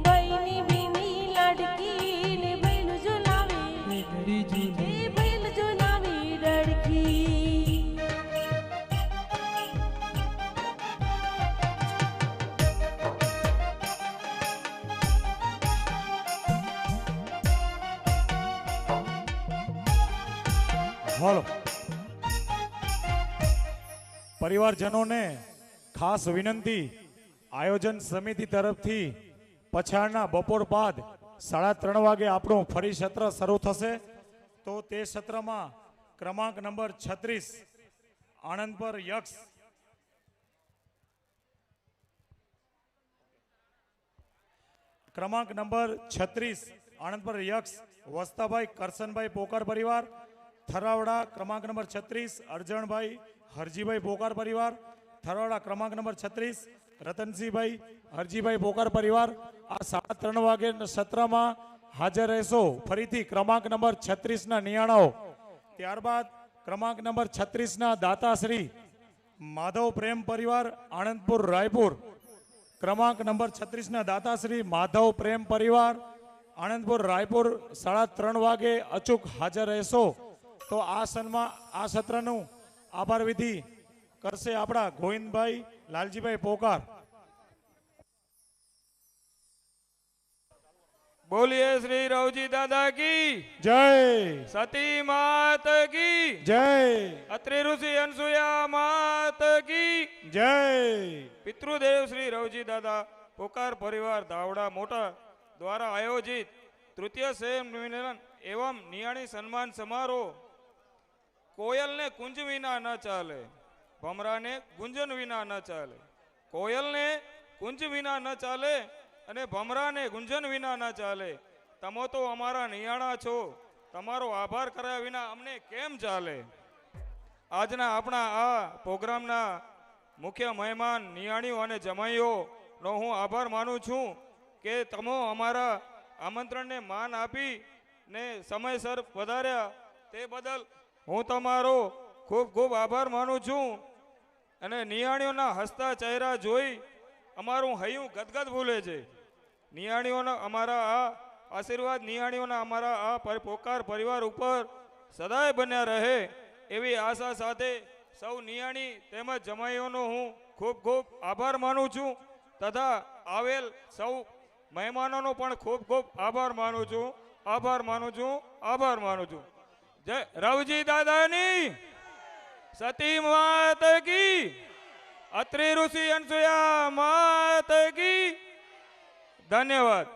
ભાઈની બેની લાડકી ને બેલ ઝુલાવી હે બેલ ઝુલાવી ડળકી. હાલો પરિવારજનોને ખાસ વિનંતી, આયોજન સમિતિ તરફથી પછાડના બપોર બાદ 3:30 વાગે આપણું ફરી સત્ર શરૂ થશે. તો તે સત્રમાં ક્રમાંક નંબર 36 આણંદ પર યક્ષ ક્રમાંક નંબર 36 આણંદ પર યક્ષ વસ્તાભાઈ કરશનભાઈ પોકાર પરિવાર. થરાવડા ક્રમાંક નંબર 36 અરજણભાઈ હરજીભાઈ પોકાર પરિવાર. થરાવડા ક્રમાંક નંબર 36 રતનસિંહભાઈ હરજીભાઈ પોકાર પરિવાર. આ 3:30 વાગે સત્રમાં હાજર રહેશો. ફરીથી ક્રમાંક નંબર 36 ના નિયાણાઓ, ત્યારબાદ ક્રમાંક નંબર 36 ના દાતાશ્રી માધવ પ્રેમ પરિવાર આણંદપુર રાયપુર. ક્રમાંક નંબર 36 ના દાતાશ્રી માધવ પ્રેમ પરિવાર આણંદપુર રાયપુર 3:30 વાગે અચૂક હાજર રહેશો. તો આ સત્રનું આભાર વિધિ કરશે આપણા ગોવિંદભાઈ લાલજીભાઈ પોકાર. बोलिए श्री रावजी दादा की જય, सती मात की જય, अत्रि ऋषि अनसुया मात की જય. पितृदेव श्री रावजी दादा पोकार परिवार धावड़ा मोटा द्वारा आयोजित तृतीय सम्मेलन एवं नियाणी सम्मान समारोह. कोयल ने कुंज विना न चाले, भमरा ने गुंजन विना न चाले. कोयल ने कुंज विना न चाले અને ભમરાને ગુંજન વિના ન ચાલે. તમો તો અમારા નિયાણા છો, તમારો આભાર કર્યા વિના અમને કેમ ચાલે? આજના આપણા આ પ્રોગ્રામના મુખ્ય મહેમાન નિયાણીઓ અને જમાઈઓનો હું આભાર માનું છું કે તમે અમારા આમંત્રણને માન આપી ને સમયસર પધાર્યા તે બદલ હું તમારો ખૂબ ખૂબ આભાર માનું છું. અને નિયાણીઓના હસતા ચહેરા જોઈ અમારું હૈયું ગદગદ ભૂલે છે. નિયાણીઓના અમારા આ આશીર્વાદ નિયાણીઓના અમારા આ પોકાર પરિવાર ઉપર સદાય બન્યા રહે એવી આશા સાથે સૌ નિયાણી તેમજ જમાઈઓનો હું ખૂબ ખૂબ આભાર માનું છું તથા આવેલ સૌ મહેમાનોનો પણ ખૂબ ખૂબ આભાર માનું છું. આભાર માનું છું. આભાર માનું છું. જય રવજી દાદાની સતી માત કી, અત્રિ ઋષિ અનસુયા માત કી. ધન્યવાદ.